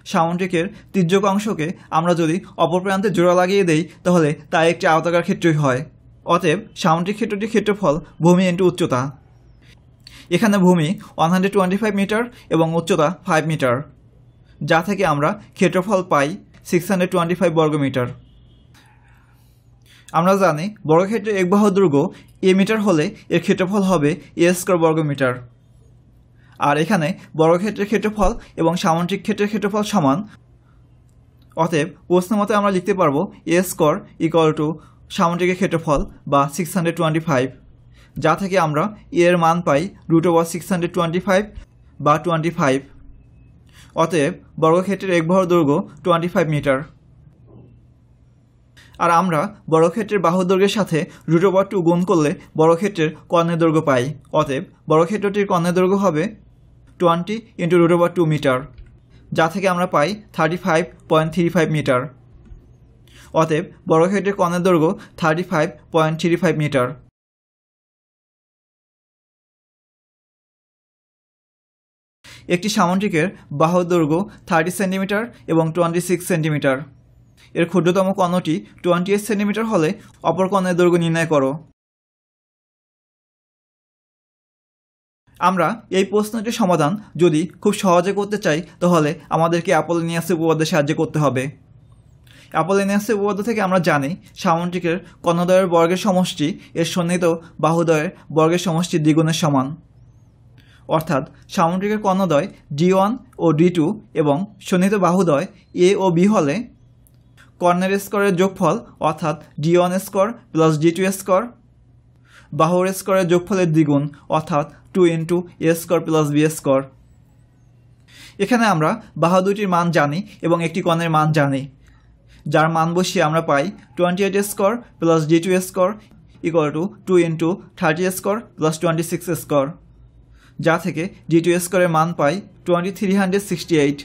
সামুদ্রিকের তির্যক অংশকে আমরা যদি অপর প্রান্তে জোড়া লাগিয়ে দেই তাহলে তা একটি আয়তাকার ক্ষেত্রই হয়। অতএব সামুদ্রিক ক্ষেত্রটির ক্ষেত্রফল ভূমি × উচ্চতা। এখানে ভূমি 125 মিটার এবং উচ্চতা 5 মিটার, যা থেকে আমরা ক্ষেত্রফল পাই 625 বর্গমিটার। আমরা জানি বর্গক্ষেত্রের একবাহুর দৈর্ঘ্য a মিটার হলে এর ক্ষেত্রফল হবে a² বর্গমিটার। আর এখানে বর্গক্ষেত্রের ক্ষেত্রফল এবং সামুদ্রিক ক্ষেত্রের ক্ষেত্রফল সমান, অতএব প্রশ্ন মতে আমরা লিখতে পারবো a² সামুদ্রিকের ক্ষেত্রফল বা 625, যা থেকে আমরা এর মান পাই √625 বা 25। অতএব বর্গক্ষেত্রের একবাহুর দৈর্ঘ্য 25 মিটার। আর আমরা বর্গক্ষেত্রের বাহুর দৈর্ঘ্যের সাথে √2 গুণ করলে বর্গক্ষেত্রের কর্ণের দৈর্ঘ্য পাই। অতএব বর্গক্ষেত্রটির কর্ণের দৈর্ঘ্য হবে 20 × √2 মিটার, যা থেকে আমরা পাই 35.35 মিটার। অতএব বর্গক্ষেত্রের কর্ণের দৈর্ঘ্য 35.35 মিটার। একটি সামুদ্রিকের বাহুর দৈর্ঘ্য 30 সেন্টিমিটার এবং 26 সেন্টিমিটার। এর ক্ষুদ্রতম কর্ণটি 28 সেন্টিমিটার হলে অপর কর্ণের দৈর্ঘ্য নির্ণয় করো। আমরা এই প্রশ্নটির সমাধান যদি খুব সহজে করতে চাই তাহলে আমাদেরকে অ্যাপোলোনিয়াসের উপপাদ্যের সাহায্যে করতে হবে। অ্যাপোলোনিয়াসের উপপাদ্য থেকে আমরা জানি সামুদ্রিকের কর্ণদ্বয়ের বর্গের সমষ্টি এর সন্নিহিত বাহুদ্বয়ের বর্গের সমষ্টির দ্বিগুণের সমান। অর্থাৎ সামুদ্রিকের কর্ণদ্বয় D1 ও D2 এবং সন্নিহিত বাহুদ্বয় A ও B হলে কর্ণের স্কোয়ারের যোগফল অর্থাৎ D1² + D2² বাহুর স্কোয়ারের যোগফলের দ্বিগুণ অর্থাৎ 2 × A² + B²। এখানে আমরা বাহু দুটির মান জানি এবং একটি কর্ণের মান জানি, যার মান বসিয়ে আমরা পাই 28² + D2² = 2 × 30² + 26², যা থেকে D2² এর মান পাই 2368।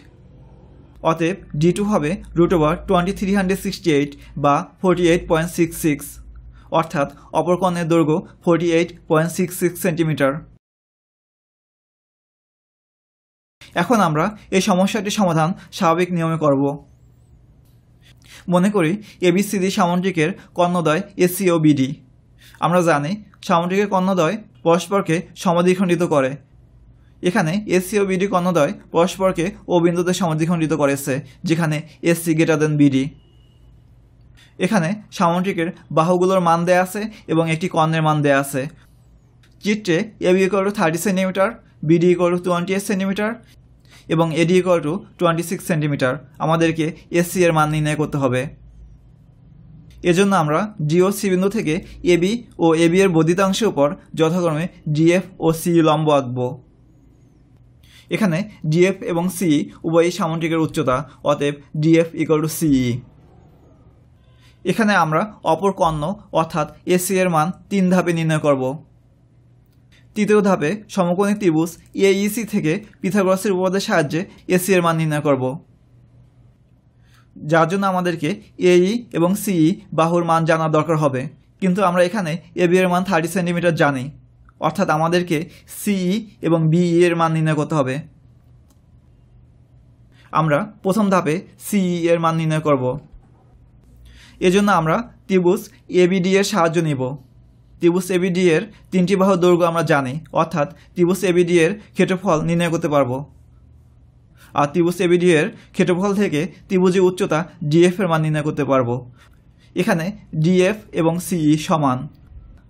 অতএব D2 হবে √2368 বা 48.66, অর্থাৎ অপর কর্ণের দৈর্ঘ্য 48.66 সেন্টিমিটার। এখন আমরা এই সমস্যাটির সমাধান স্বাভাবিক নিয়মে করব। মনে করি ABCD সামুদ্রিকের কর্ণদ্বয় AC ও BD। আমরা জানি সামুদ্রিকের কর্ণদ্বয় পরস্পরকে সমদ্বিখণ্ডিত করে। এখানে AC ও BD কর্ণদ্বয় পরস্পরকে ও বিন্দুতে সমদ্বিখণ্ডিত করেছে, যেখানে AC > BD। এখানে সামুদ্রিকের বাহুগুলোর মান দেয়া আছে এবং একটি কর্ণের মান দেয়া আছে। চিত্রে AB = 30 সেন্টিমিটার, BD = 28 সেন্টিমিটার এবং AD = 26 সেন্টিমিটার। আমাদেরকে AC এর মান নির্ণয় করতে হবে। এজন্য আমরা ডি ও সি বিন্দু থেকে এবি ও এবি এর বর্ধিতাংশের উপর যথাক্রমে ডিএফ ও সি লম্ব আঁকব। এখানে ডিএফ এবং সি উভয়ই সামুদ্রিকের উচ্চতা, অতএব ডিএফ ইকুয়াল টু সিই। এখানে আমরা অপর কর্ণ অর্থাৎ এসি এর মান 3 ধাপে নির্ণয় করব। তৃতীয় ধাপে সমকোণী ত্রিভুজ এইসি থেকে পিথাগোরাসের উপপাদ্যের সাহায্যে এসি এর মান নির্ণয় করব, যার জন্য আমাদেরকে এই এবং সিই বাহুর মান জানা দরকার হবে। কিন্তু আমরা এখানে এবি এর মান 30 সেন্টিমিটার জানি, অর্থাৎ আমাদেরকে সিই এবং বিই এর মান নির্ণয় করতে হবে। আমরা প্রথম ধাপে সিই এর মান নির্ণয় করব। এজন্য আমরা ত্রিভুজ এবিডি এর সাহায্য নিব। ত্রিভুজ এবিডি এর 3টি বাহুর দৈর্ঘ্য আমরা জানি, অর্থাৎ ত্রিভুজ এবিডি এর ক্ষেত্রফল নির্ণয় করতে পারব। আর ত্রিভুজ এবিডি এর ক্ষেত্রফল থেকে ত্রিভুজের উচ্চতা ডিএফ এর মান নির্ণয় করতে পারব। এখানে ডিএফ এবং সিই সমান,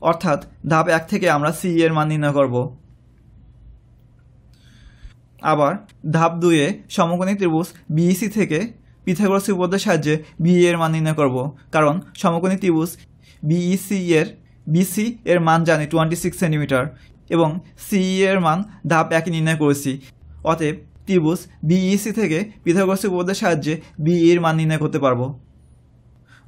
অর্থাৎ ধাপ 1 থেকে আমরা সিই এর মান নির্ণয় করব। আবার ধাপ 2 এ সমকোণী ত্রিভুজ বিইসি থেকে পিথাগোরাসের উপপাদ্যের সাহায্যে বিই এর মান নির্ণয় করব, কারণ সমকোণী ত্রিভুজ বিইসি এর বিসি এর মান জানি 26 সেন্টিমিটার এবং সিই এর মান ধাপ 1 নির্ণয় করেছি। অতএব ত্রিভুজ বিইসি থেকে পিথাগোরাসের উপপাদ্যের সাহায্যে বিই এর মান নির্ণয় করতে পারব।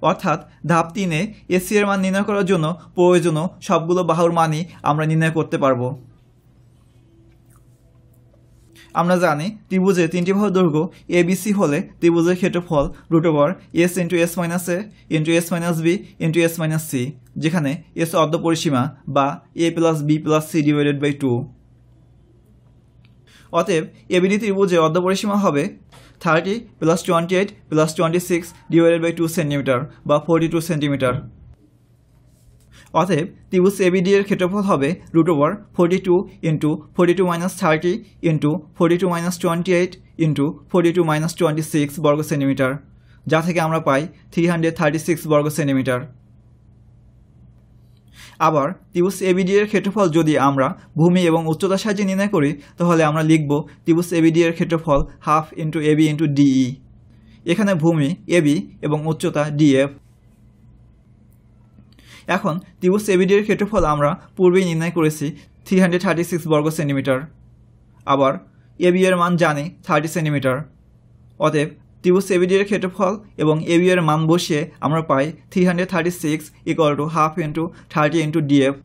অর্থাৎ ধাপ 3 এ এসি এর মান নির্ণয় করার জন্য প্রয়োজনীয় সবগুলো বাহুর মানই আমরা নির্ণয় করতে পারব। আমরা জানি ত্রিভুজের 3টি বাহুর দৈর্ঘ্য এবিসি হলে ত্রিভুজের ক্ষেত্রফল √s × s - a × s - b × s - c, যেখানে s অর্ধপরিসীমা বা a + b + c / 2। অতএব এবিডি ত্রিভুজের অর্ধপরিসীমা হবে 30 + 28 + 26 / 2 সেন্টিমিটার বা 42 সেন্টিমিটার। অতএব ত্রিভুজ এবিডি এর ক্ষেত্রফল হবে √42 × 42 - 30 × 42 - 28 × 42 - 26 বর্গ সেন্টিমিটার, যা থেকে আমরা পাই 336 বর্গ সেন্টিমিটার। আবার ত্রিভুজ এবিডি এর ক্ষেত্রফল যদি আমরা ভূমি এবং উচ্চতার সাহায্যে নির্ণয় করি, তাহলে আমরা লিখব ত্রিভুজ এবিডি এর ক্ষেত্রফল ½ × এবি × ডিই। এখানে ভূমি এবি এবং উচ্চতা ডিএফ। এখন ত্রিভুজ এবিডি এর ক্ষেত্রফল আমরা পূর্বেই নির্ণয় করেছি 336 বর্গ সেন্টিমিটার। আবার এবি এর মান জানি 30 সেন্টিমিটার। অতএব ত্রিভুজ এবিডি এর ক্ষেত্রফল এবং এবি এর মান বসিয়ে আমরা পাই 336 = ½ × 30 × ডিএফ,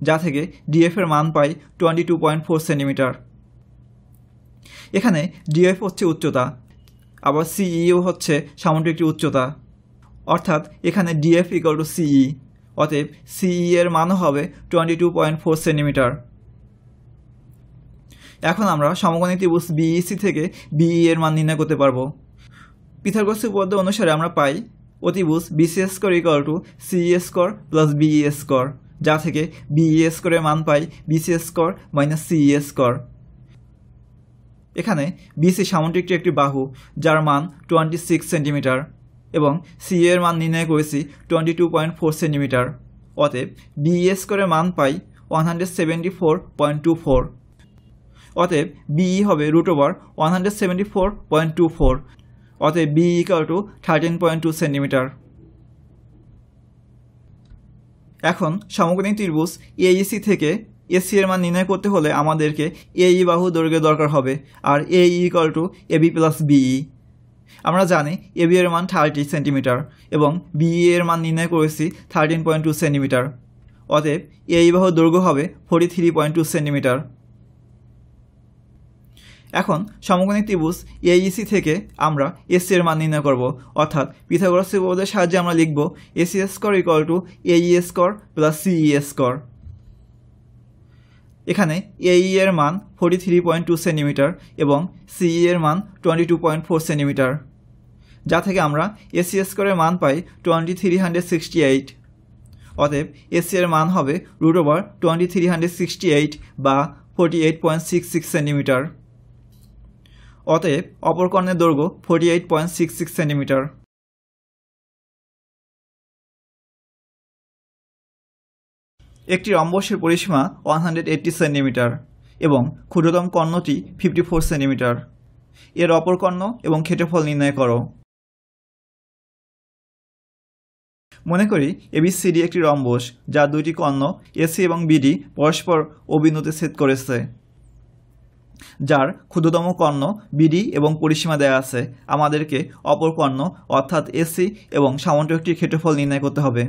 যা থেকে ডিএফ এর মান পাই 22.4 সেন্টিমিটার। এখানে ডিএফ হচ্ছে উচ্চতা, আবার সিইও হচ্ছে সামুদ্রিকটির উচ্চতা, অর্থাৎ এখানে ডিএফ = সিই। অতএব সিই এর মানও হবে 22.4 সেন্টিমিটার। এখন আমরা সমকোণী ত্রিভুজ বিইসি থেকে বিই এর মান নির্ণয় করতে পারব। পিথাগোরাসের উপপাদ্য অনুসারে আমরা পাই অতিভুজ BC² = CE² + BE², যা থেকে BE² এর মান পাই BC² - CE²। এখানে বিসি সামুদ্রিকটির একটি বাহু, যার মান 26 সেন্টিমিটার এবং সি এর মান নির্ণয় করেছি 22.4 সেন্টিমিটার। অতএব BE² এর মান পাই 174.24। অতএব BE হবে √174.24। অতএব BE = 13.2 সেন্টিমিটার। এখন সমকোণী ত্রিভুজ AEC থেকে এসি এর মান নির্ণয় করতে হলে আমাদেরকে AE বাহু দৈর্ঘ্যের দরকার হবে, আর AE = AB + BE। আমরা জানি AB এর মান 30 সেন্টিমিটার এবং BE এর মান নির্ণয় করেছি 13.2 সেন্টিমিটার। অতএব AE বাহুর দৈর্ঘ্য হবে 43.2 সেন্টিমিটার। এখন সমকোণী ত্রিভুজ AEC থেকে আমরা AC এর মান নির্ণয় করব, অর্থাৎ পিথাগোরাসের উপপাদ্যের সাহায্যে আমরা লিখব AC² = AE² + CE²। এখানে AE এর মান 43.2 সেন্টিমিটার এবং CE এর মান 22.4 সেন্টিমিটার, যা থেকে আমরা AC² এর মান পাই 2368। অতএব AC এর মান হবে √2368 বা 48.66 সেন্টিমিটার। অতএব অপর কর্ণের দৈর্ঘ্য 48.66 সেন্টিমিটার। একটি রম্বসের পরিসীমা 180 সেন্টিমিটার এবং ক্ষুদ্রতম কর্ণটি 54 সেন্টিমিটার। এর অপর কর্ণ এবং ক্ষেত্রফল নির্ণয় করো। মনে করি এবিসিডি একটি রম্বস যা দুইটি কর্ণ এসি এবং বিডি পরস্পর অভিন্নতে ছেদ করেছে, যার ক্ষুদ্রতম কর্ণ বিডি এবং পরিসীমা দেয়া আছে। আমাদেরকে অপর কর্ণ অর্থাৎ এসি এবং সামন্তরিকটির ক্ষেত্রফল নির্ণয় করতে হবে।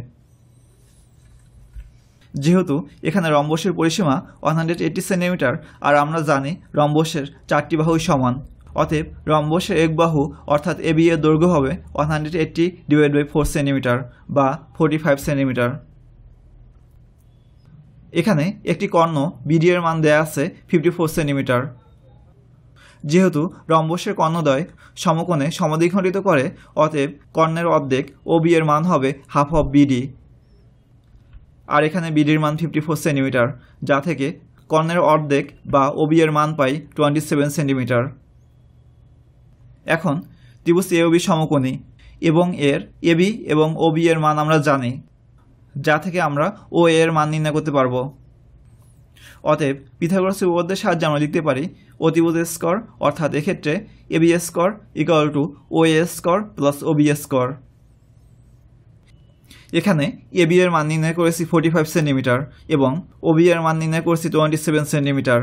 যেহেতু এখানে রম্বসের পরিসীমা 180 সেন্টিমিটার আর আমরা জানি রম্বসের 4টি বাহুই সমান, অতএব রম্বসের এক বাহু অর্থাৎ এবি এর দৈর্ঘ্য হবে 180/4 সেন্টিমিটার বা 45 সেন্টিমিটার। এখানে একটি কর্ণ বিডি এর মান দেয়া আছে 54 সেন্টিমিটার। যেহেতু রম্বসের কর্ণদ্বয় সমকোণে সমদ্বিখণ্ডিত করে, অতএব কর্ণের অর্ধেক ওবি এর মান হবে হাফ অফ বিডি। আর এখানে বিডির মান 54 সেন্টিমিটার, যা থেকে কর্ণের অর্ধেক বা ওবি এর মান পাই 27 সেন্টিমিটার। এখন ত্রিভুজ এওবি সমকোণী এবং এর এবি এবং ওবি এর মান আমরা জানি, যা থেকে আমরা ও এর মান নির্ণয় করতে পারব। অতএব পিথাগোরাসের উপপাদ্যের সাহায্যে আমরা লিখতে পারি অতিভুজ স্কয়ার, অর্থাৎ এক্ষেত্রে AB square equal to O A square plus OB square. এখানে এবি এর মান নির্ণয় করেছি 45 সেন্টিমিটার এবং ওবি এর মান নির্ণয় করেছি 27 সেন্টিমিটার,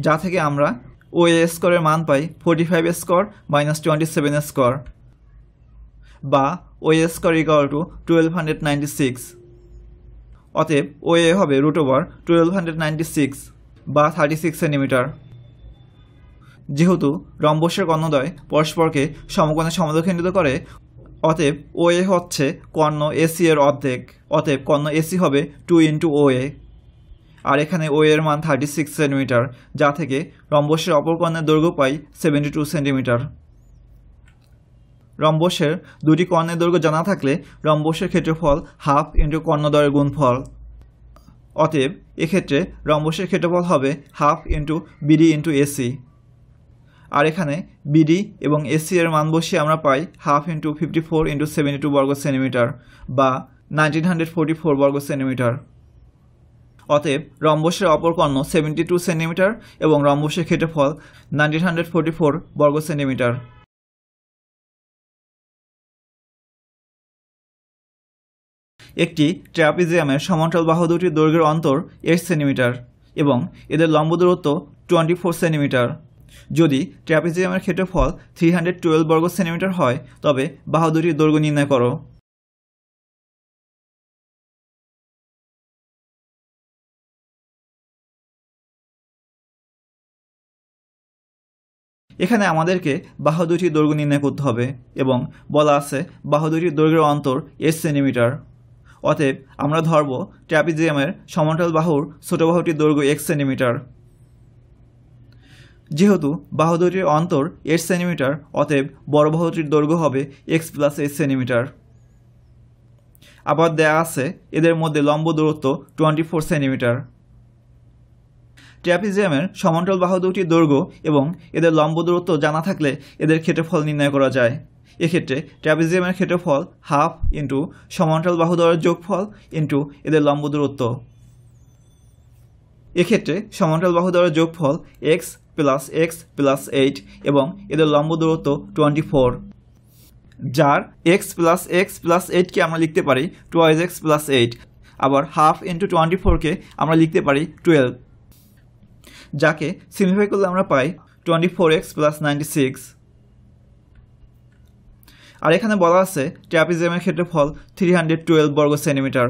যা থেকে আমরা ও এ স্কয়ারের মান পাই 45 স্কয়ার মাইনাস 27 স্কয়ার বা ও এ স্কয়ার ইকুয়াল টু 1296। অতএব ও এ হবে √1296 বা 36 সেন্টিমিটার। যেহেতু রম্বসের কর্ণদ্বয় পরস্পরকে সমকোণে সমদ্বিখণ্ডিত করে, অতএব ও এ হচ্ছে কর্ণ এসি এর অর্ধেক, অতএব কর্ণ এসি হবে 2 ইন্টু ও এ। আর এখানে ও এর মান 36 সেন্টিমিটার, যা থেকে রম্বসের অপর কর্ণের দৈর্ঘ্য পাই 72 সেন্টিমিটার। রম্বসের দুটি কর্ণের দৈর্ঘ্য জানা থাকলে রম্বসের ক্ষেত্রফল হাফ ইন্টু কর্ণদ্বয়ের গুণফল। অতএব এক্ষেত্রে রম্বসের ক্ষেত্রফল হবে half into BD into AC. আর এখানে বিডি এবং এসি এর মান বসিয়ে আমরা পাই হাফ ইন্টু 54 ইন্টু 72 বর্গ সেন্টিমিটার বা 1944 বর্গ সেন্টিমিটার। অতএব রম্বসের অপর কর্ণ 72 সেন্টিমিটার এবং রম্বসের ক্ষেত্রফল 1944 বর্গ সেন্টিমিটার। একটি ট্রাপিজিয়ামের সমান্তরাল বাহু দুটির দৈর্ঘ্যের অন্তর 8 সেন্টিমিটার এবং এদের লম্ব দূরত্ব 24 সেন্টিমিটার। যদি ট্রাপিজিয়ামের ক্ষেত্রফল 312 বর্গ সেন্টিমিটার হয়, তবে বাহু দুটির দৈর্ঘ্য নির্ণয় করো। এখানে আমাদেরকে বাহু দুটির দৈর্ঘ্য নির্ণয় করতে হবে এবং বলা আছে বাহু দুটির দৈর্ঘ্যের অন্তর 8 সেন্টিমিটার। অতএব আমরা ধরব ট্রাপিজিয়ামের সমান্তরাল বাহুর ছোট বাহুটির দৈর্ঘ্য x সেন্টিমিটার। যেহেতু বাহু দুটির অন্তর 8 সেন্টিমিটার, অতএব বড় বাহুটির দৈর্ঘ্য হবে x প্লাস 8 সেন্টিমিটার। আবার দেয়া আছে এদের মধ্যে লম্ব দূরত্ব 24 সেন্টিমিটার। ট্রাপিজিয়ামের সমান্তরাল বাহু দুটির দৈর্ঘ্য এবং এদের লম্ব দূরত্ব জানা থাকলে এদের ক্ষেত্রফল নির্ণয় করা যায়। এক্ষেত্রে ট্রাপিজিয়ামের ক্ষেত্রফল হাফ ইন্টু সমান্তরাল বাহু দ্বয়ের যোগফল ইন্টু এদের লম্ব দূরত্ব। এক্ষেত্রে সমান্তরাল বাহু দ্বয়ের যোগফল x প্লাস 8 এবং এদের লম্ব দূরত্ব 24, যার x প্লাস 8কে আমরা লিখতে পারি 2x প্লাস 8। আবার হাফ ইন্টু 24কে আমরা লিখতে পারি 12, যাকে সিম্পলিফাই করলে আমরা পাই 24x প্লাস 96। আর এখানে বলা আছে ট্রাপিজিয়ামের ক্ষেত্রফল 312 বর্গ সেন্টিমিটার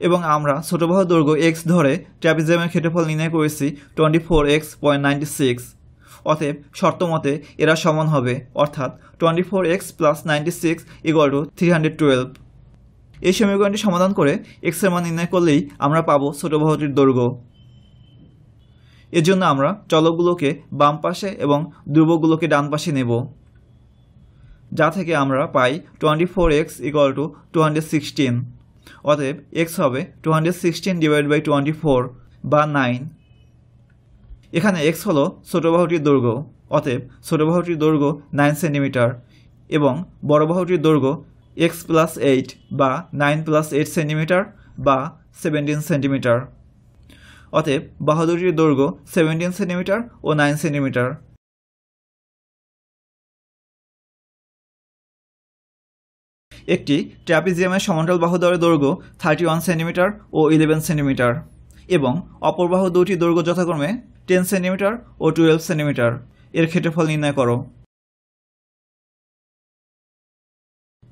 এবং আমরা ছোট বাহুর দৈর্ঘ্য x ধরে ট্রাপিজিয়ামের ক্ষেত্রফল নির্ণয় করেছি 24x.96। অতএব শর্ত মতে এরা সমান হবে, অর্থাৎ 24x প্লাস 96 ইকুয়াল টু 312। এই সমীকরণটি সমাধান করে x এর মান নির্ণয় করলেই আমরা পাবো ছোট বাহুটির দৈর্ঘ্য। এর জন্য আমরা চলকগুলোকে বাম পাশে এবং ধ্রুবকগুলোকে ডান পাশে নেব, যা থেকে আমরা পাই 24x ইকুয়াল টু 216। অতএব x হবে 216/24 বা 9। এখানে x হলো ছোট বাহুটির দৈর্ঘ্য, অতএব ছোট বাহুটির দৈর্ঘ্য 9 সেন্টিমিটার এবং বড় বাহুটির দৈর্ঘ্য x প্লাস 8 বা 9 প্লাস 8 সেন্টিমিটার বা 17 সেন্টিমিটার। অতএব বাহু দুটির দৈর্ঘ্য 17 সেন্টিমিটার ও 9 সেন্টিমিটার। একটি ট্র্যাপিজিয়ামের সমান্তরাল বাহু দ্বয়ের দৈর্ঘ্য 31 সেন্টিমিটার ও 11 সেন্টিমিটার এবং অপর বাহু দুটি দৈর্ঘ্য যথাক্রমে 10 সেন্টিমিটার ও 12 সেন্টিমিটার। এর ক্ষেত্রফল নির্ণয় করো।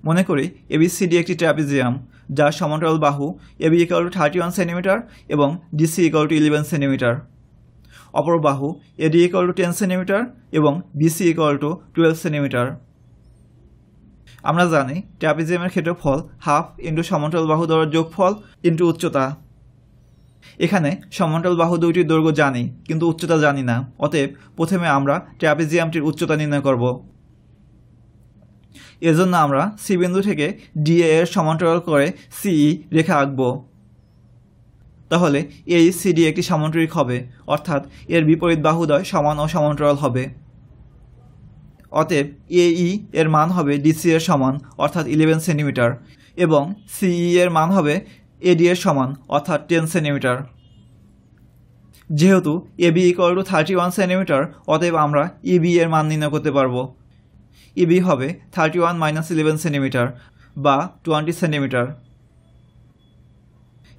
মনে করি ABCD একটি ট্র্যাপিজিয়াম যার সমান্তরাল বাহু AB = 31 সেন্টিমিটার এবং DC = 11 সেন্টিমিটার। অপর বাহু AD = 10 সেন্টিমিটার এবং BC = 12 সেন্টিমিটার। আমরা জানি ট্র্যাপিজিয়ামের ক্ষেত্রফল হাফ ইন্টু সমান্তরাল বাহু দ্বয়ের যোগফল ইন্টু উচ্চতা। এখানে সমান্তরাল বাহু দুইটির দৈর্ঘ্য জানি কিন্তু উচ্চতা জানি না, অতএব প্রথমে আমরা ট্র্যাপিজিয়ামটির উচ্চতা নির্ণয় করব। এজন্য আমরা C বিন্দু থেকে DA এর সমান্তরাল করে CE রেখা আঁকব। তাহলে AECD একটি সামান্তরিক হবে, অর্থাৎ এর বিপরীত বাহুদ্বয় সমান ও সমান্তরাল হবে। অতএব AE এর মান হবে DC এর সমান অর্থাৎ 11 সেন্টিমিটার এবং CE এর মান হবে AD এর সমান অর্থাৎ 10 সেন্টিমিটার। যেহেতু AB = 31 সেন্টিমিটার, অতএব আমরা EB এর মান নির্ণয় করতে পারব। EB হবে 31 - 11 সেন্টিমিটার বা 20 সেন্টিমিটার।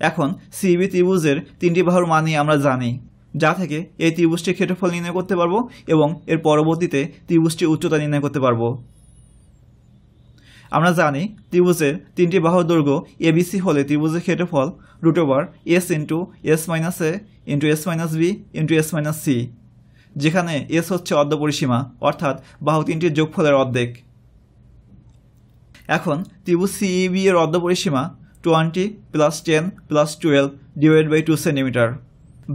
এখন CEB ত্রিভুজের তিনটি বাহুর মানই আমরা জানি, যা থেকে এই ত্রিভুজটির ক্ষেত্রফল নির্ণয় করতে পারবো এবং এর পরবর্তীতে ত্রিভুজটির উচ্চতা নির্ণয় করতে পারবো। আমরা জানি ত্রিভুজের তিনটি বাহুর দৈর্ঘ্য ABC হলে ত্রিভুজের ক্ষেত্রফল √S × S - A × S - B × S - C, যেখানে S হচ্ছে অর্ধ পরিসীমা অর্থাৎ বাহু তিনটির যোগফলের অর্ধেক। এখন ত্রিভুজ CEB এর অর্ধ পরিসীমা 20 + 10 + 12 / 2 সেন্টিমিটার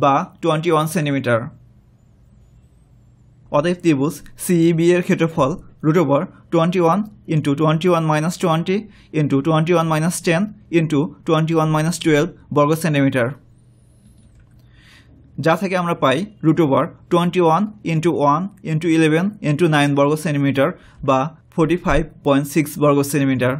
বা 21 সেন্টিমিটার। অতএব ত্রিভুজ CEB এর ক্ষেত্রফল √21 × 21 - 20 × 21 - 10 × 21 - 12 বর্গ সেন্টিমিটার, যা থেকে আমরা পাই √21 × 1 × 11 × 9 বর্গ সেন্টিমিটার বা 45.6 বর্গ সেন্টিমিটার।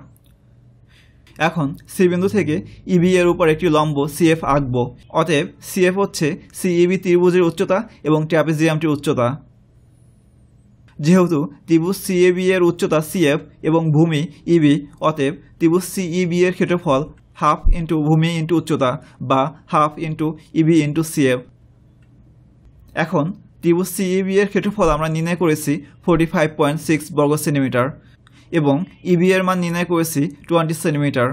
এখন C বিন্দু থেকে EB এর উপর একটি লম্ব CF আঁকব। অতএব CF হচ্ছে CEB ত্রিভুজের উচ্চতা এবং ট্র্যাপিজিয়ামটির উচ্চতা। যেহেতু ত্রিভুজ CAB এর উচ্চতা CF এবং ভূমি EB, অতএব ত্রিভুজ CEB এর ক্ষেত্রফল হাফ ইন্টু ভূমি ইন্টু উচ্চতা বা half into EB into CF। এখন ত্রিভুজ CEB এর ক্ষেত্রফল আমরা নির্ণয় করেছি 45.6 বর্গ সেন্টিমিটার এবং EB এর মান নির্ণয় করেছি 20 সেন্টিমিটার,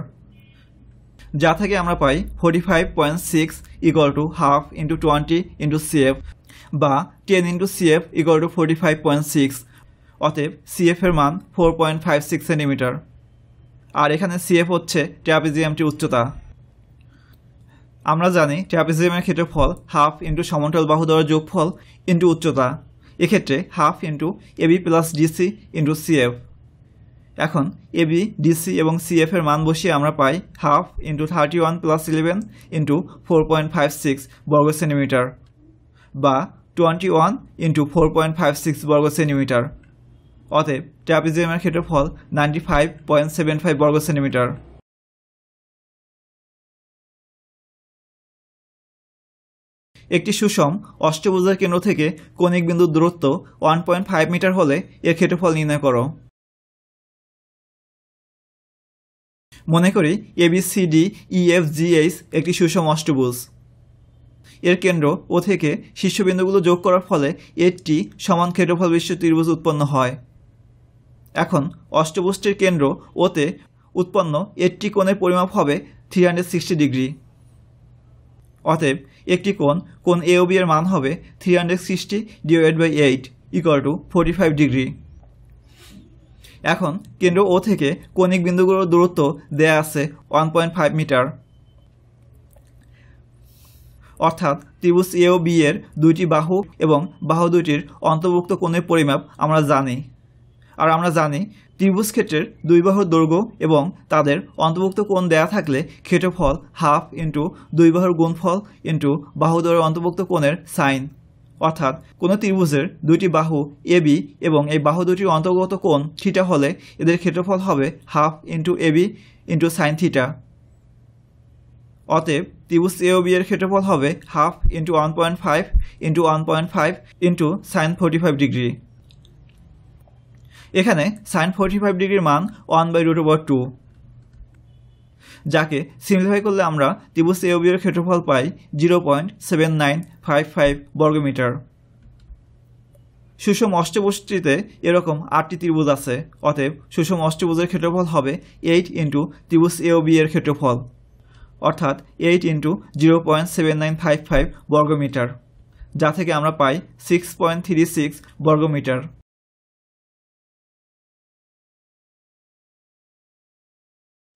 যা থেকে আমরা পাই 45.6 = হাফ ইন্টু 20 ইন্টু CF বা 10 × CF = 45.6। অতএব CF এর মান 4.56 সেন্টিমিটার। আর এখানে CF হচ্ছে ট্র্যাপিজিয়ামটির উচ্চতা। আমরা জানি ট্র্যাপিজিয়ামের ক্ষেত্রফল হাফ ইন্টু সমান্তরাল বাহু দ্বয়ের যোগফল ইন্টু উচ্চতা। এক্ষেত্রে half into AB + DC into CF। এখন AB, DC এবং CF এর মান বসিয়ে আমরা পাই হাফ ইন্টু 31 + 11 ইন্টু 4.56 বর্গ সেন্টিমিটার বা 21 × 4.56 বর্গ সেন্টিমিটার। অতএব ট্র্যাপিজিয়ামের ক্ষেত্রফল 95.75 বর্গ সেন্টিমিটার। একটি সুষম অষ্টভুজের কেন্দ্র থেকে কৌণিক বিন্দুর দূরত্ব 1.5 মিটার হলে এর ক্ষেত্রফল নির্ণয় করো। মনে করি ABCD EF GH একটি সুষম অষ্টভুজ। এর কেন্দ্র ও থেকে শীর্ষবিন্দুগুলো যোগ করার ফলে একটি সমান ক্ষেত্রফল বিশিষ্ট ত্রিভুজ উৎপন্ন হয়। এখন অষ্টভুজটির কেন্দ্র ওতে উৎপন্ন একটি কোণের পরিমাপ হবে 360 ডিগ্রি। অতএব একটি কোণ AOB এর মান হবে 360 / 8 = 45 ডিগ্রি। এখন কেন্দ্র ও থেকে কৌণিক বিন্দুগুলোর দূরত্ব দেয়া আছে 1.5 মিটার। অর্থাৎ ত্রিভুজ AOB এর দুইটি বাহু এবং বাহু দুইটির অন্তর্ভুক্ত কোণের পরিমাপ আমরা জানি। আর আমরা জানি ত্রিভুজ ক্ষেত্রের দুই বাহুর দৈর্ঘ্য এবং তাদের অন্তর্ভুক্ত কোণ দেয়া থাকলে ক্ষেত্রফল হাফ ইন্টু দুই বাহুর গুণফল ইন্টু বাহুদ্বয়ের অন্তর্ভুক্ত কোণের সাইন। অর্থাৎ কোনো ত্রিভুজের দুইটি বাহু AB এবং এই বাহু দুটির অন্তর্গত কোণ থিটা হলে এদের ক্ষেত্রফল হবে half into AB into sine theta. অতএব ত্রিভুজ AOB এর ক্ষেত্রফল হবে half into 1.5 into 1.5 into sign 45 degree. এখানে সাইন 45 ডিগ্রির মান 1/√2 যাকে সিম্পলিফাই করলে আমরা ত্রিভুজ AOB এর ক্ষেত্রফল পাই 0.7955 বর্গমিটার। সুষম অষ্টভুজটিতে এরকম 8টি ত্রিভুজ আছে, অতএব সুষম অষ্টভুজের ক্ষেত্রফল হবে 8 ইন্টু ত্রিভুজ AOB এর ক্ষেত্রফল, অর্থাৎ 8 ইন্টু 0.7955 বর্গমিটার, যা থেকে আমরা পাই 6.36 বর্গমিটার।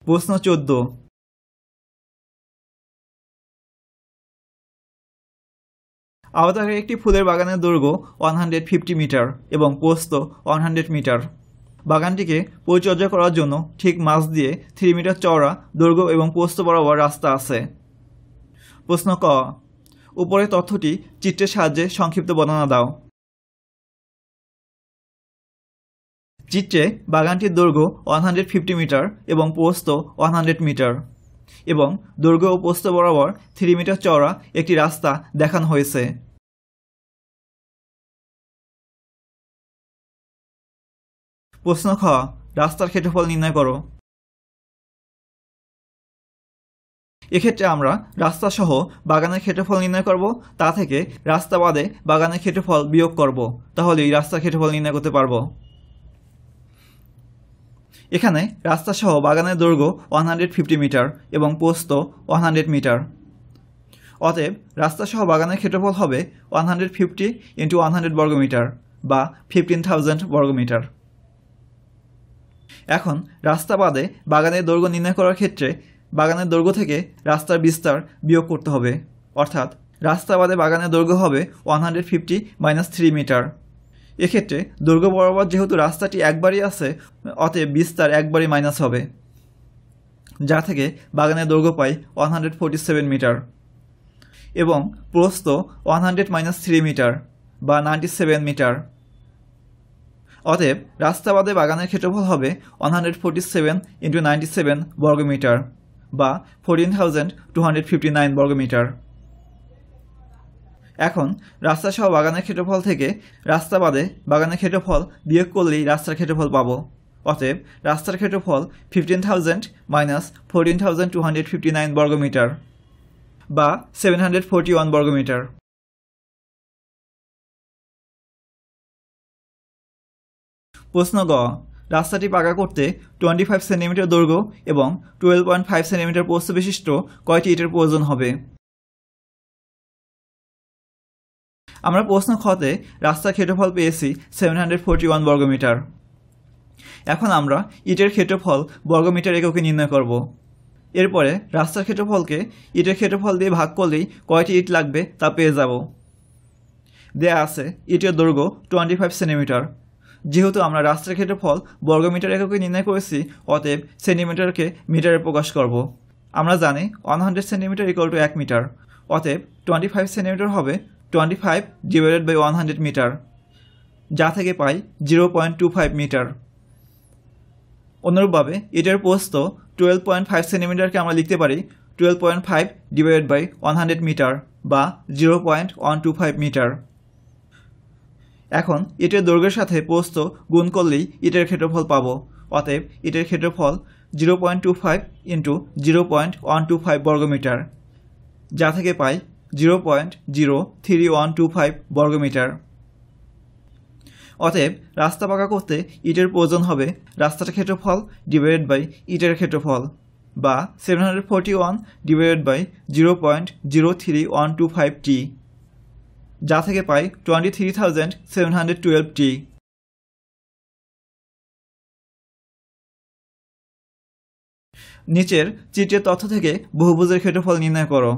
প্রশ্ন 14। আওতাকার একটি ফুলের বাগানের দৈর্ঘ্য 150 মিটার এবং প্রস্থ 100 মিটার। বাগানটিকে পরিচর্যা করার জন্য ঠিক মাঝ দিয়ে 3 মিটার চওড়া দৈর্ঘ্য এবং প্রস্থ বরাবর রাস্তা আছে। প্রশ্ন ক, উপরের তথ্যটি চিত্রের সাহায্যে সংক্ষিপ্ত বর্ণনা দাও। চিত্রে বাগানটির দৈর্ঘ্য 150 মিটার এবং প্রস্থ 100 মিটার এবং দৈর্ঘ্য ও প্রস্থ বরাবর 3 মিটার চওড়া একটি রাস্তা দেখানো হয়েছে। প্রশ্ন খ, রাস্তার ক্ষেত্রফল নির্ণয় করো। এক্ষেত্রে আমরা রাস্তা সহ বাগানের ক্ষেত্রফল নির্ণয় করব, তা থেকে রাস্তা বাদে বাগানের ক্ষেত্রফল বিয়োগ করব, তাহলেই রাস্তার ক্ষেত্রফল নির্ণয় করতে পারব। এখানে রাস্তা সহ বাগানের দৈর্ঘ্য 150 মিটার এবং প্রস্থ 100 মিটার, অতএব রাস্তা সহ বাগানের ক্ষেত্রফল হবে 150 ইন্টু 100 বর্গমিটার বা 15,000 বর্গমিটার। এখন রাস্তা বাদে বাগানের দৈর্ঘ্য নির্ণয় করার ক্ষেত্রে বাগানের দৈর্ঘ্য থেকে রাস্তার বিস্তার বিয়োগ করতে হবে, অর্থাৎ রাস্তা বাদে বাগানের দৈর্ঘ্য হবে 150 মাইনাস 3 মিটার। এক্ষেত্রে দৈর্ঘ্য বরাবর যেহেতু রাস্তাটি একবারই আছে, অতএব বিস্তার একবারই মাইনাস হবে, যা থেকে বাগানের দৈর্ঘ্য পাই 147 মিটার এবং প্রস্থ 100 মাইনাস 3 মিটার বা 97 মিটার। অতএব রাস্তা বাদে বাগানের ক্ষেত্রফল হবে 147 ইন্টু 97 বর্গমিটার বা 14,259 বর্গমিটার। এখন রাস্তা সহ বাগানের ক্ষেত্রফল থেকে রাস্তা বাদে বাগানের ক্ষেত্রফল বিয়োগ করলেই রাস্তার ক্ষেত্রফল পাবো, অতএব রাস্তার ক্ষেত্রফল 15,000 মাইনাস 14,259 বর্গমিটার বা 741 বর্গমিটার। প্রশ্ন গ, রাস্তাটি পাকা করতে 25 সেন্টিমিটার দৈর্ঘ্য এবং 12.5 সেন্টিমিটার প্রস্থ বিশিষ্ট কয়টি ইটের প্রয়োজন হবে? আমরা প্রশ্ন খতে রাস্তার ক্ষেত্রফল পেয়েছি 741 বর্গমিটার। এখন আমরা ইটের ক্ষেত্রফল বর্গমিটার এককে নির্ণয় করব। এরপরে রাস্তার ক্ষেত্রফলকে ইটের ক্ষেত্রফল দিয়ে ভাগ করলেই কয়টি ইট লাগবে তা পেয়ে যাব। দেয়া আছে ইটের দৈর্ঘ্য 25 সেন্টিমিটার। যেহেতু আমরা রাস্তার ক্ষেত্রফল বর্গমিটার এককে নির্ণয় করেছি, অতএব সেন্টিমিটারকে মিটারে প্রকাশ করব। আমরা জানি 100 সেন্টিমিটার ইকুয়াল টু 1 মিটার, অতএব 25 সেন্টিমিটার হবে 25 ডিভাইডেড বাই 100 মিটার, যা থেকে পাই 0.25 মিটার। অনুরূপভাবে ইটের প্রস্থ 12.5 সেন্টিমিটারকে আমরা লিখতে পারি 12.5 ডিভাইডেড বাই 100 মিটার বা 0.125 মিটার। এখন ইটের দৈর্ঘ্যের সাথে প্রস্থ গুণ করলেই ইটের ক্ষেত্রফল পাবো, অতএব ইটের ক্ষেত্রফল 0.25 ইন্টু 0.125 বর্গমিটার, যা থেকে পাই 0.03125 বর্গমিটার। অতএব রাস্তা পাকা করতে ইটের প্রয়োজন হবে রাস্তার ক্ষেত্রফল ডিভাইডেড বাই ইটের ক্ষেত্রফল বা 741 ডিভাইডেড বাই 0.03125t, যা থেকে পাই 23,712t। নিচের চিত্রের তথ্য থেকে বহুভুজের ক্ষেত্রফল নির্ণয় করো।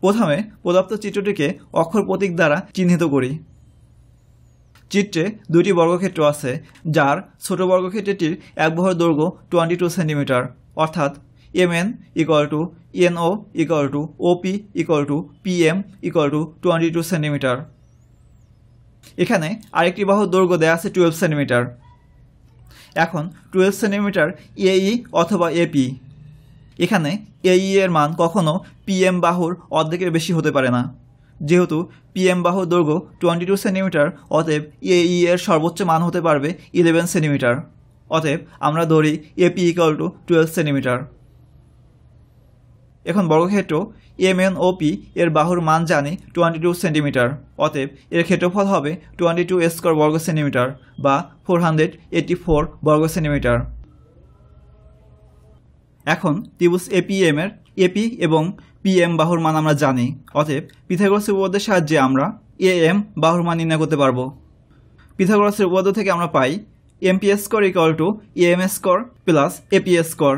প্রথমে প্রদত্ত চিত্রটিকে অক্ষর প্রতীক দ্বারা চিহ্নিত করি। চিত্রে দুটি বর্গক্ষেত্র আছে, যার ছোট বর্গক্ষেত্রটির এক বাহুর দৈর্ঘ্য 22 সেন্টিমিটার, অর্থাৎ mn equal to no equal to op equal to pm equal to 22 centimetre. এখানে আরেকটি বাহুর দৈর্ঘ্য দেওয়া আছে 12 সেন্টিমিটার। এখন 12 সেন্টিমিটার AE অথবা AP। এখানে AE এর মান কখনো PM বাহুর অর্ধেকের বেশি হতে পারে না। যেহেতু PM বাহুর দৈর্ঘ্য 22 সেন্টিমিটার, অতএব AE এর সর্বোচ্চ মান হতে পারবে 11 সেন্টিমিটার। অতএব আমরা ধরি এপি ইকুয়াল টু 12 সেন্টিমিটার। এখন বর্গক্ষেত্র এমএনওপি এর বাহুর মান জানি 22 সেন্টিমিটার। অতএব এর ক্ষেত্রফল হবে 22 স্কয়ার বর্গ সেন্টিমিটার বা 484 বর্গ সেন্টিমিটার। এখন ত্রিভুজ এপিএম এর এপি এবং পিএম বাহুর মান আমরা জানি। অতএব পিথাগোরাসের উপপাদ্যের সাহায্যে আমরা এএম বাহুর মান নির্ণয় করতে পারবো। পিথাগোরাসের উপপাদ্য থেকে আমরা পাই MP square equal to AM square plus AP square.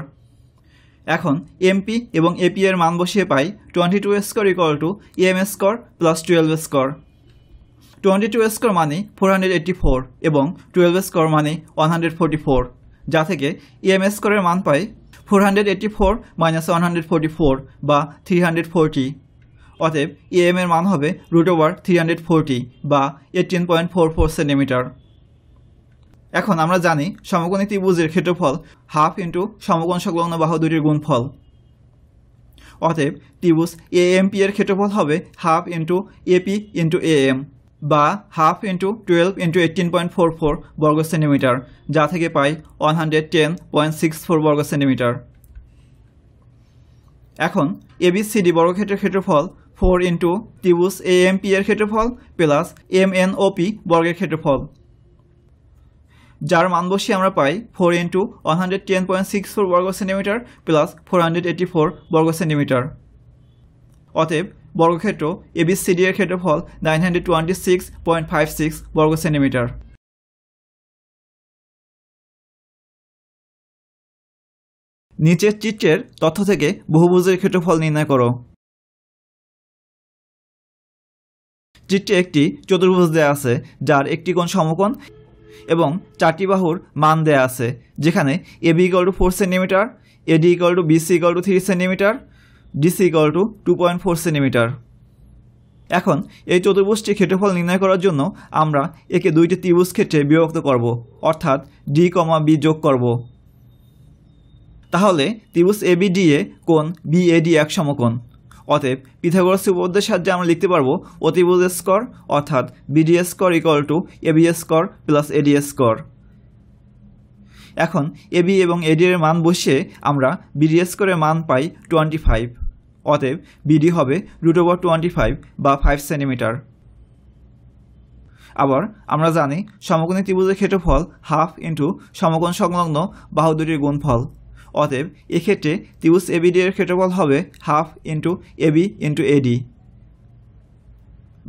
এখন এমপি এবং এপি এর মান বসিয়ে পাই 22 square equal to AM square plus 12 square. 22 square মানে 484 এবং 12 স্কয়ার মানে 144, যা থেকে এএম স্কয়ারের মান পাই 484 মাইনাস 144 বা 340। অতএব এএম এর মান হবে √340 বা 18.44 সেন্টিমিটার। এখন আমরা জানি সমকোণী ত্রিভুজের ক্ষেত্রফল হাফ ইন্টু সমকোণ সংলগ্ন বাহু দুটির গুণফল। অতএব ত্রিভুজ এএমপি এর ক্ষেত্রফল হবে half into AP into AM বা হাফ ইন্টু 12 ইন্টু 18.44 বর্গ সেন্টিমিটার, যা থেকে পাই 110.64 বর্গ সেন্টিমিটার। এখন এবিসিডি বর্গক্ষেত্রের ক্ষেত্রফল 4 ইন্টু ত্রিভুজ এএমপি এর ক্ষেত্রফল প্লাস এমএনওপি বর্গের ক্ষেত্রফল, যার মান বসিয়ে আমরা পাই 4 ইন্টু 110.64 বর্গ সেন্টিমিটার প্লাস 484 বর্গ সেন্টিমিটার। অতএব বর্গক্ষেত্র এবিসিডি এর ক্ষেত্রফল 926.56 বর্গ সেন্টিমিটার। নিচের চিত্রের তথ্য থেকে বহুভুজের ক্ষেত্রফল নির্ণয় করো। চিত্রে একটি চতুর্ভুজ দেয়া আছে যার একটি কোণ সমকোণ এবং 4টি বাহুর মান দেয়া আছে, যেখানে AB equal to 4 centimetre, AD equal to BC equal to 3 centimetre, DC equal to 2.4 centimetre. এখন এই চতুর্ভুজটির ক্ষেত্রফল নির্ণয় করার জন্য আমরা একে দুইটি ত্রিভুজ ক্ষেত্রে বিভক্ত করব, অর্থাৎ ডি কমা বি যোগ করব। তাহলে ত্রিভুজ এবিডি এ কোণ বিএডি এক সমকোণ। অতএব পিথাগোরাসের উপপাদ্যের সাহায্যে আমরা লিখতে পারবো অতিভুজ স্কয়ার অর্থাৎ BD square equal to AB square plus AD square. এখন এবি এবং এডি এর মান বসিয়ে আমরা বিডি স্কয়ারের মান পাই 25। অতএব বিডি হবে √25 বা 5 সেন্টিমিটার। আবার আমরা জানি সমকোণী ত্রিভুজের ক্ষেত্রফল হাফ ইন্টু সমকোণ সংলগ্ন বাহু দুটির গুণফল। অতএব এক্ষেত্রে ত্রিভুজ এবিডি এর ক্ষেত্রফল হবে half into AB into AD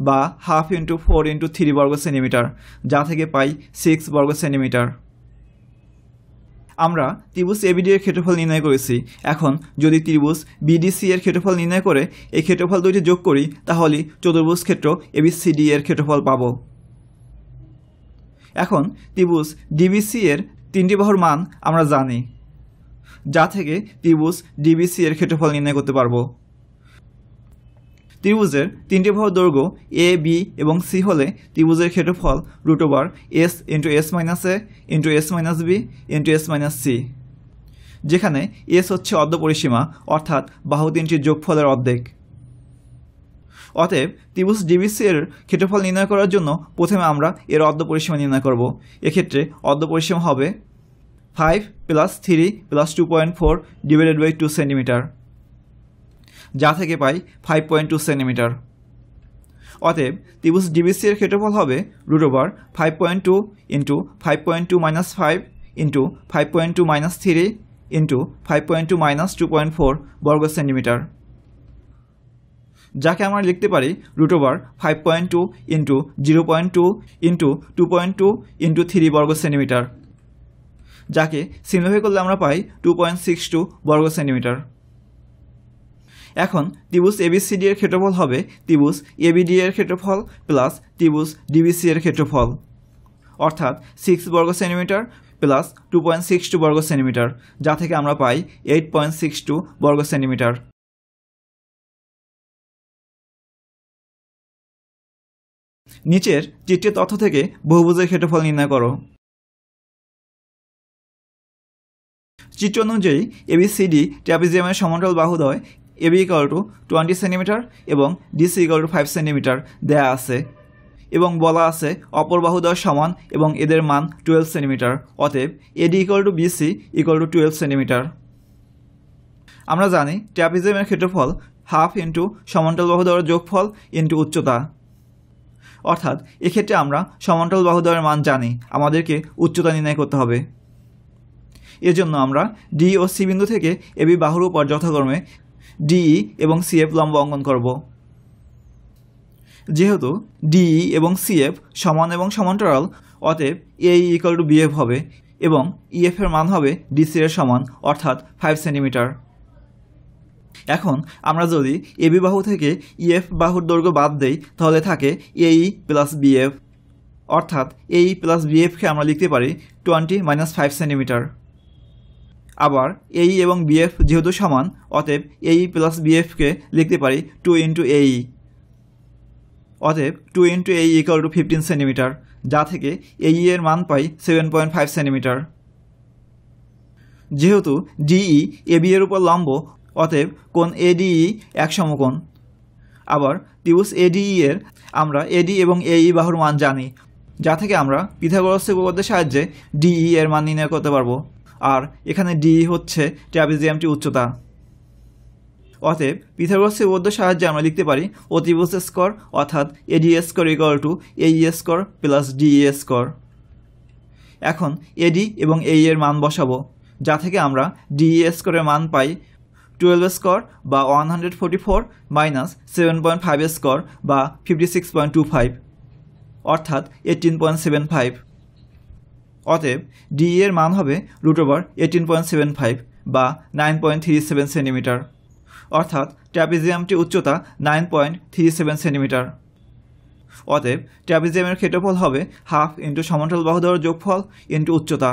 বা হাফ ইন্টু 4 ইন্টু 3 বর্গ সেন্টিমিটার, যা থেকে পাই 6 বর্গ সেন্টিমিটার। আমরা ত্রিভুজ এবিডি এর ক্ষেত্রফল নির্ণয় করেছি। এখন যদি ত্রিভুজ বিডিসি এর ক্ষেত্রফল নির্ণয় করে এই ক্ষেত্রফল দুইটি যোগ করি, তাহলে চতুর্ভুজ ক্ষেত্র এবিসিডি এর ক্ষেত্রফল পাব। এখন ত্রিভুজ ডিবিসি এর 3টি বাহুর মান আমরা জানি, যা থেকে ত্রিভুজ ডিবিসি এর ক্ষেত্রফল নির্ণয় করতে পারব। ত্রিভুজের 3টি বাহুর দৈর্ঘ্য এ বি এবং সি হলে ত্রিভুজের ক্ষেত্রফল √s into S minus A into S minus B into S minus C, যেখানে এস হচ্ছে অর্ধ পরিসীমা অর্থাৎ বাহু 3টির যোগফলের অর্ধেক। অতএব ত্রিভুজ ডিবিসি এর ক্ষেত্রফল নির্ণয় করার জন্য প্রথমে আমরা এর অর্ধ পরিসীমা নির্ণয় করব। এক্ষেত্রে অর্ধ পরিসীমা হবে 5 + 3 + 2.4 ডিভাইডেড বাই 2 সেন্টিমিটার, যা থেকে পাই 5.2 সেন্টিমিটার। অতএব ত্রিভুজ ডিবিসি এর ক্ষেত্রফল হবে √5.2 ইন্টু 5.2 - 5 ইন্টু 5.2 - 3 ইন্টু 5.2 - 2.4 বর্গ সেন্টিমিটার, যাকে আমরা লিখতে পারি √5.2 ইন্টু 0.2 ইন্টু 2.2 ইন্টু 3 বর্গ সেন্টিমিটার, যাকে সিম্পলিফাই করলে আমরা পাই 2.62 বর্গ সেন্টিমিটার। এখন ত্রিভুজ এবিসিডি এর ক্ষেত্রফল হবে ত্রিভুজ এবিডি এর ক্ষেত্রফল প্লাস ত্রিভুজ ডিবিসি এর ক্ষেত্রফল, অর্থাৎ 6 বর্গ সেন্টিমিটার প্লাস 2.62 বর্গ সেন্টিমিটার, যা থেকে আমরা পাই 8.62 বর্গ সেন্টিমিটার। নিচের চিত্রের তথ্য থেকে বহুভুজের ক্ষেত্রফল নির্ণয় করো। চিত্র অনুযায়ী এবিসিডি ট্রাপিজিয়ামের সমান্তরাল বাহুদ্বয় এবি ইকুয়াল টু 20 সেন্টিমিটার এবং ডিসি ইকুয়াল টু 5 সেন্টিমিটার দেয়া আছে। এবং বলা আছে অপর বাহুদ্বয় সমান এবং এদের মান 12 সেন্টিমিটার। অতএব AD equal to BC equal to 12 centimetre. আমরা জানি ট্র্যাপিজিয়ামের ক্ষেত্রফল হাফ ইন্টু সমান্তরাল বাহুদ্বয়ের যোগফল ইন্টু উচ্চতা। অর্থাৎ এক্ষেত্রে আমরা সমান্তরাল বাহুদ্বয়ের মান জানি, আমাদেরকে উচ্চতা নির্ণয় করতে হবে। এজন্য আমরা ডি ও সি বিন্দু থেকে এবি বাহুর উপর যথাক্রমে ডিই এবং সিএফ লম্ব অঙ্কন করব। যেহেতু ডিই এবং সিএফ সমান এবং সমান্তরাল, অতএব এই ইকুয়াল টু বিএফ হবে এবং ইএফ এর মান হবে ডিসি এর সমান, অর্থাৎ 5 সেন্টিমিটার। এখন আমরা যদি এবি বাহু থেকে ইএফ বাহুর দৈর্ঘ্য বাদ দেই তাহলে থাকে এই প্লাস বিএফ, অর্থাৎ এই প্লাস বিএফকে আমরা লিখতে পারি 20 - 5 সেন্টিমিটার। আবার এই এবং বিএফ যেহেতু সমান, অতএব এই প্লাস বিএফকে লিখতে পারি 2 ইন্টু এই, অতএব 2 ইন্টু এই ইকুয়াল টু 15 সেন্টিমিটার, যা থেকে এই এর মান পাই 7.5 সেন্টিমিটার। যেহেতু ডিই এবি এর উপর লম্ব, অতএব কোণ এডিই এক সমকোণ। আবার ত্রিভুজ এডিই এর আমরা এডি এবং এই বাহুর মান জানি, যা থেকে আমরা পিথাগোরাসের উপপাদ্যের সাহায্যে ডিই এর মান নির্ণয় করতে পারবো। আর এখানে ডিই হচ্ছে ট্র্যাপিজিয়ামটির উচ্চতা। অতএব পিথাগোরাসের উপপাদ্যের সাহায্যে আমরা লিখতে পারি অতিভুজ স্কোয়ার অর্থাৎ এডি স্কোয়ার ইকুয়াল টু এই স্কোয়ার প্লাস ডিই স্কোয়ার। এখন এডি এবং এই এর মান বসাবো, যা থেকে আমরা ডিই স্কোয়ারের মান পাই 12 স্কোয়ার বা 144 মাইনাস 7.5 স্কোয়ার বা 56.25, অর্থাৎ 18.75। অতএব ডিই এর মান হবে √18.75 বা 9.37 সেন্টিমিটার, অর্থাৎ ট্র্যাপিজিয়ামটির উচ্চতা 9.37 সেন্টিমিটার। অতএব ট্র্যাপিজিয়ামের ক্ষেত্রফল হবে হাফ ইন্টু সমান্তরাল বাহুদ্বয়ের যোগফল ইন্টু উচ্চতা।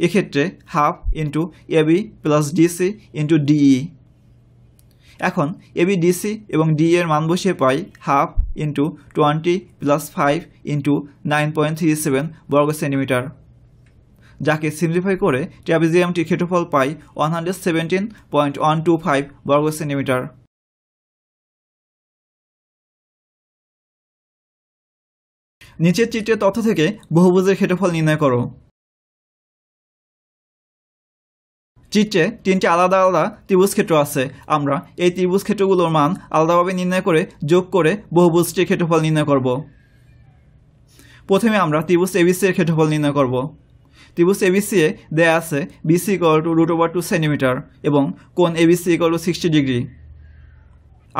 এক্ষেত্রে half into AB plus DC into DE. এখন এবি ডিসি এবং ডিই এর মান বসিয়ে পাই হাফ ইন্টু 20 প্লাস 5 ইন্টু 9.37 বর্গ সেন্টিমিটার, যাকে সিম্পলিফাই করে ট্র্যাপিজিয়ামটির ক্ষেত্রফল পাই 117.125 বর্গ সেন্টিমিটার। নিচের চিত্রের তথ্য থেকে বহুভুজের ক্ষেত্রফল নির্ণয় করো। চিত্রে 3টি আলাদা আলাদা ত্রিভুজ ক্ষেত্র আছে। আমরা এই ত্রিভুজ ক্ষেত্রগুলোর মান আলাদাভাবে নির্ণয় করে যোগ করে বহুভুজটির ক্ষেত্রফল নির্ণয় করব। প্রথমে আমরা ত্রিভুজ এবিসি এর ক্ষেত্রফল নির্ণয় করব। ত্রিভুজ এবিসি এ দেয়া আছে বিসি ইকুয়াল টু √2 সেন্টিমিটার এবং কোণ এবিসি ইকুয়াল টু 60 ডিগ্রি।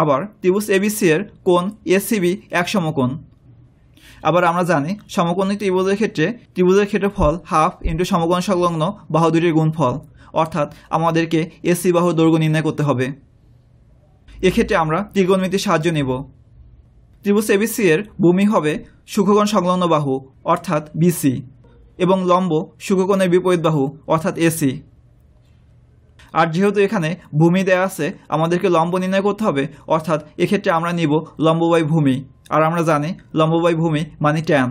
আবার ত্রিভুজ এবিসি এর কোণ এসিবি এক সমকোণ। আবার আমরা জানি সমকোণী ত্রিভুজের ক্ষেত্রে ত্রিভুজের ক্ষেত্রফল হাফ ইন্টু সমকোণ সংলগ্ন বাহু দুটির গুণফল, অর্থাৎ আমাদেরকে এসি বাহুর দৈর্ঘ্য নির্ণয় করতে হবে। এক্ষেত্রে আমরা ত্রিকোণমিতির সাহায্য নেব। ত্রিভুজ এবিসি এর ভূমি হবে শুষ্ককোণ সংলগ্ন বাহু অর্থাৎ বিসি এবং লম্ব শুষ্ককোণের বিপরীত বাহু অর্থাৎ এসি। আর যেহেতু এখানে ভূমি দেয়া আছে, আমাদেরকে লম্ব নির্ণয় করতে হবে, অর্থাৎ এক্ষেত্রে আমরা নিব লম্ব বাই ভূমি। আর আমরা জানি লম্ব বাই ভূমি মানে ট্যান।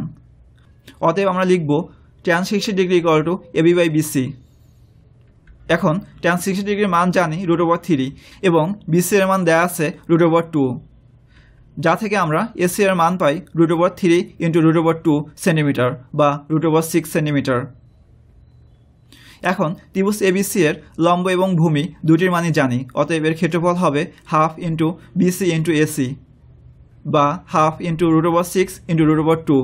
অতএব আমরা লিখব tan 60 degree equal to AB by BC. এখন ট্যান 60 ডিগ্রির মান জানি √3 এবং বিসি এর মান দেয়া আছে √2, যা থেকে আমরা এসি এর মান পাই √3 ইন্টু √2 সেন্টিমিটার বা √6 সেন্টিমিটার। এখন ত্রিভুজ এবিসি এর লম্ব এবং ভূমি দুটির মানই জানি, অতএব এর ক্ষেত্রফল হবে half into BC into AC বা হাফ ইন্টু √6 ইন্টু √2,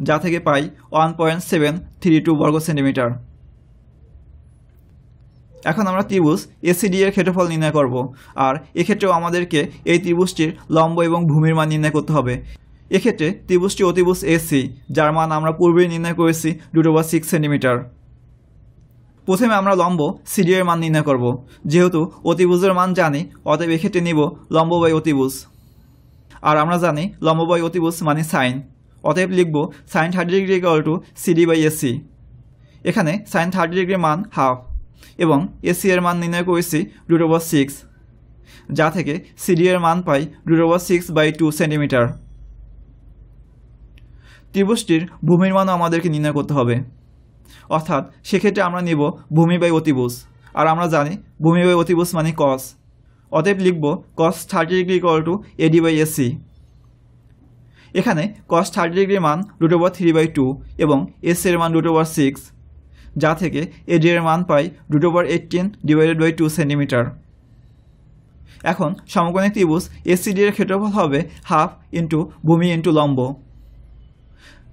যা থেকে পাই 1.732 বর্গ সেন্টিমিটার। এখন আমরা ত্রিভুজ এসিডি এর ক্ষেত্রফল নির্ণয় করব। আর এক্ষেত্রেও আমাদেরকে এই ত্রিভুজটির লম্ব এবং ভূমির মান নির্ণয় করতে হবে। এক্ষেত্রে ত্রিভুজটি অতিভুজ এসি, যার মান আমরা পূর্বেই নির্ণয় করেছি √6 সেন্টিমিটার। প্রথমে আমরা লম্ব সিডি এর মান নির্ণয় করব। যেহেতু অতিভুজের মান জানি, অতএব এক্ষেত্রে নিব লম্ব বাই অতিভুজ। আর আমরা জানি লম্ব বাই অতিভুজ মানে সাইন, অতএব লিখব sine 30 degree equal to CD by AC. এখানে সাইন 30 ডিগ্রির মান হাফ এবং এসি এর মান নির্ণয় করেছি √6, যা থেকে সিডি এর মান পাই √6/2 সেন্টিমিটার। ত্রিভুজটির ভূমির মানও আমাদেরকে নির্ণয় করতে হবে, অর্থাৎ সেক্ষেত্রে আমরা নিব ভূমি বাই অতিভুজ। আর আমরা জানি ভূমি বাই অতিভুজ মানে কস, অতএব লিখব cos 30 degree equal to AD by AC. এখানে cos 30 ডিগ্রির মান √3/2 এবং s এর মান √6, যা থেকে AD এর মান পাই √18/2 সেন্টিমিটার। এখন সমকোণী ত্রিভুজ ACD এর ক্ষেত্রফল হবে হাফ ইন্টু ভূমি ইন্টু লম্ব,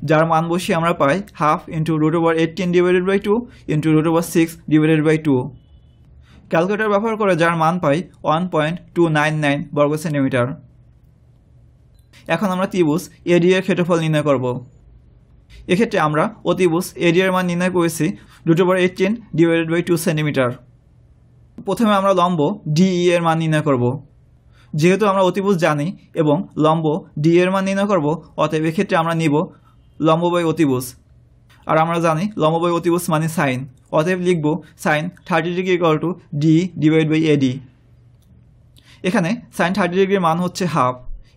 যার মান বসিয়ে আমরা পাই হাফ ইন্টু √18/2 ইন্টু √6/2। ক্যালকুলেটর ব্যবহার করে যার মান পাই 1.299 বর্গ সেন্টিমিটার। এখন আমরা ত্রিভুজ AD এর ক্ষেত্রফল নির্ণয় করব। এক্ষেত্রে আমরা অতিভুজ AD এর মান নির্ণয় করেছি √18/2 সেন্টিমিটার। প্রথমে আমরা লম্ব DE এর মান নির্ণয় করব। যেহেতু আমরা অতিভুজ জানি এবং লম্ব DE এর মান নির্ণয় করব, অতএব এক্ষেত্রে আমরা নিব লম্ব বাই অতিভুজ। আর আমরা জানি লম্ব বাই অতিভুজ মানে সাইন, অতএব লিখব সাইন 30 ডিগ্রি =DE/AD। এখানে সাইন 30 ডিগ্রির মান হচ্ছে হাফ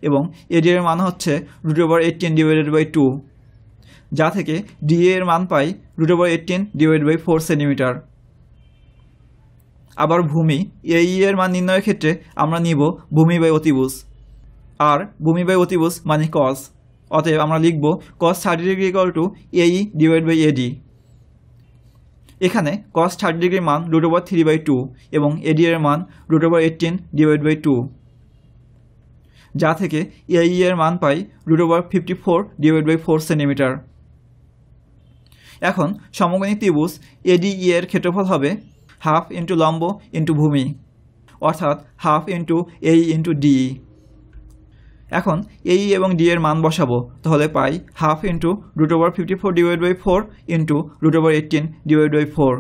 এবং AD এর মান হচ্ছে √18/2, যা থেকে DE এর মান পাই √18/4 সেন্টিমিটার। আবার ভূমি AE এর মান নির্ণয়ের ক্ষেত্রে আমরা নিব ভূমি বাই অতিভুজ, আর ভূমি বাই অতিভুজ মানে cos, অতএব আমরা লিখব cos 30 ডিগ্রি AE/AD। এখানে cos 30 ডিগ্রির মান √3/2 এবং AD এর মান √18/2, যা থেকে AE এর মান পাই √54/4 সেন্টিমিটার। এখন সমকোণী ত্রিভুজ ADE এর ক্ষেত্রফল হবে হাফ ইন্টু লম্ব ইন্টু ভূমি, অর্থাৎ half into AE into DE। এখন AE এবং DE এর মান বসাবো, তাহলে পাই হাফ ইন্টু √54/4 ইন্টু √18/4।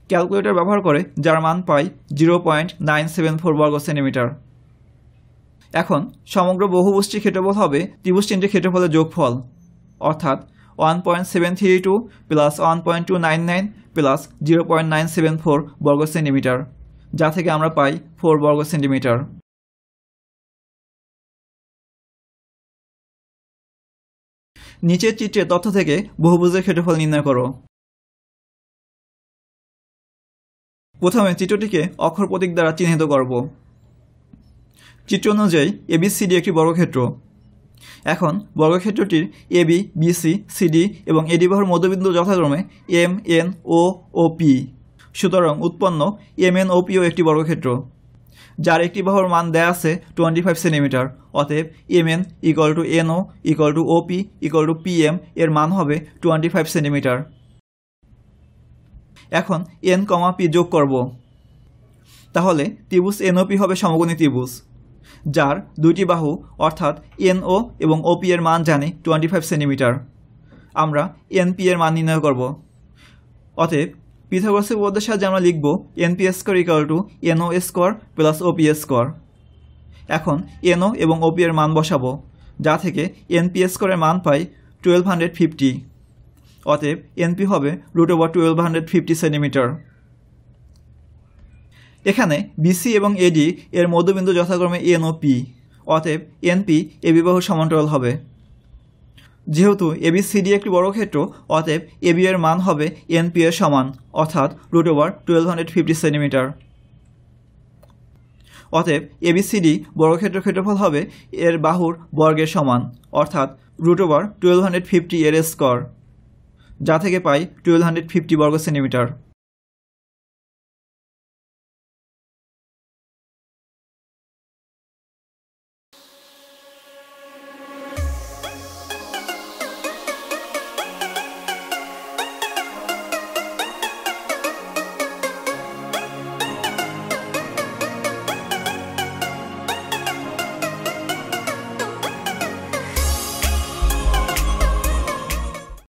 ক্যালকুলেটর ব্যবহার করে যার মান পাই 0.974 বর্গ সেন্টিমিটার। এখন সমগ্র বহুভুজটির ক্ষেত্রফল হবে ত্রিভুজ তিনটির ক্ষেত্রফলের যোগফল, অর্থাৎ 1.732 প্লাস 1.299 প্লাস 0.974 বর্গ সেন্টিমিটার, যা থেকে আমরা পাই 4 বর্গ সেন্টিমিটার। নিচের চিত্রের তথ্য থেকে বহুভুজের ক্ষেত্রফল নির্ণয় করো। প্রথমে চিত্রটিকে অক্ষর প্রতীক দ্বারা চিহ্নিত করব। চিত্র অনুযায়ী ABCD একটি বর্গক্ষেত্র। এখন বর্গক্ষেত্রটির AB, BC, CD এবং AD বাহুর মধ্যবিন্দু যথাক্রমে MN, O ও P। সুতরাং উৎপন্ন MNOPও একটি বর্গক্ষেত্র, যার একটি বাহুর মান দেয়া আছে 25 সেন্টিমিটার। অতএব MN = NO = OP = PM এর মান হবে 25 সেন্টিমিটার। এখন N, P যোগ করব। তাহলে ত্রিভুজ NOP হবে সমকোণী ত্রিভুজ, যার দুইটি বাহু অর্থাৎ NO এবং OP এর মান জানি 25 সেন্টিমিটার। আমরা NP এর মান নির্ণয় করব। অতএব পিথাগোরাসের উপপাদ্যের সাহায্যে আমরা লিখব NP² = NO² প্লাস OP²। এখন NO এবং OP এর মান বসাবো, যা থেকে NP² এর মান পাই 1250। অতএব NP হবে √1250 সেন্টিমিটার। এখানে BC এবং AD এর মধ্যবিন্দু যথাক্রমে N ও P, অতএব NP AB বাহুর সমান্তরাল হবে। যেহেতু ABCD একটি বর্গক্ষেত্র, অতএব AB এর মান হবে NP এর সমান, অর্থাৎ √1250 সেন্টিমিটার। অতএব ABCD বর্গক্ষেত্রের ক্ষেত্রফল হবে এর বাহুর বর্গের সমান, অর্থাৎ √1250 এর স্কয়ার, যা থেকে পাই 1250 বর্গ সেন্টিমিটার।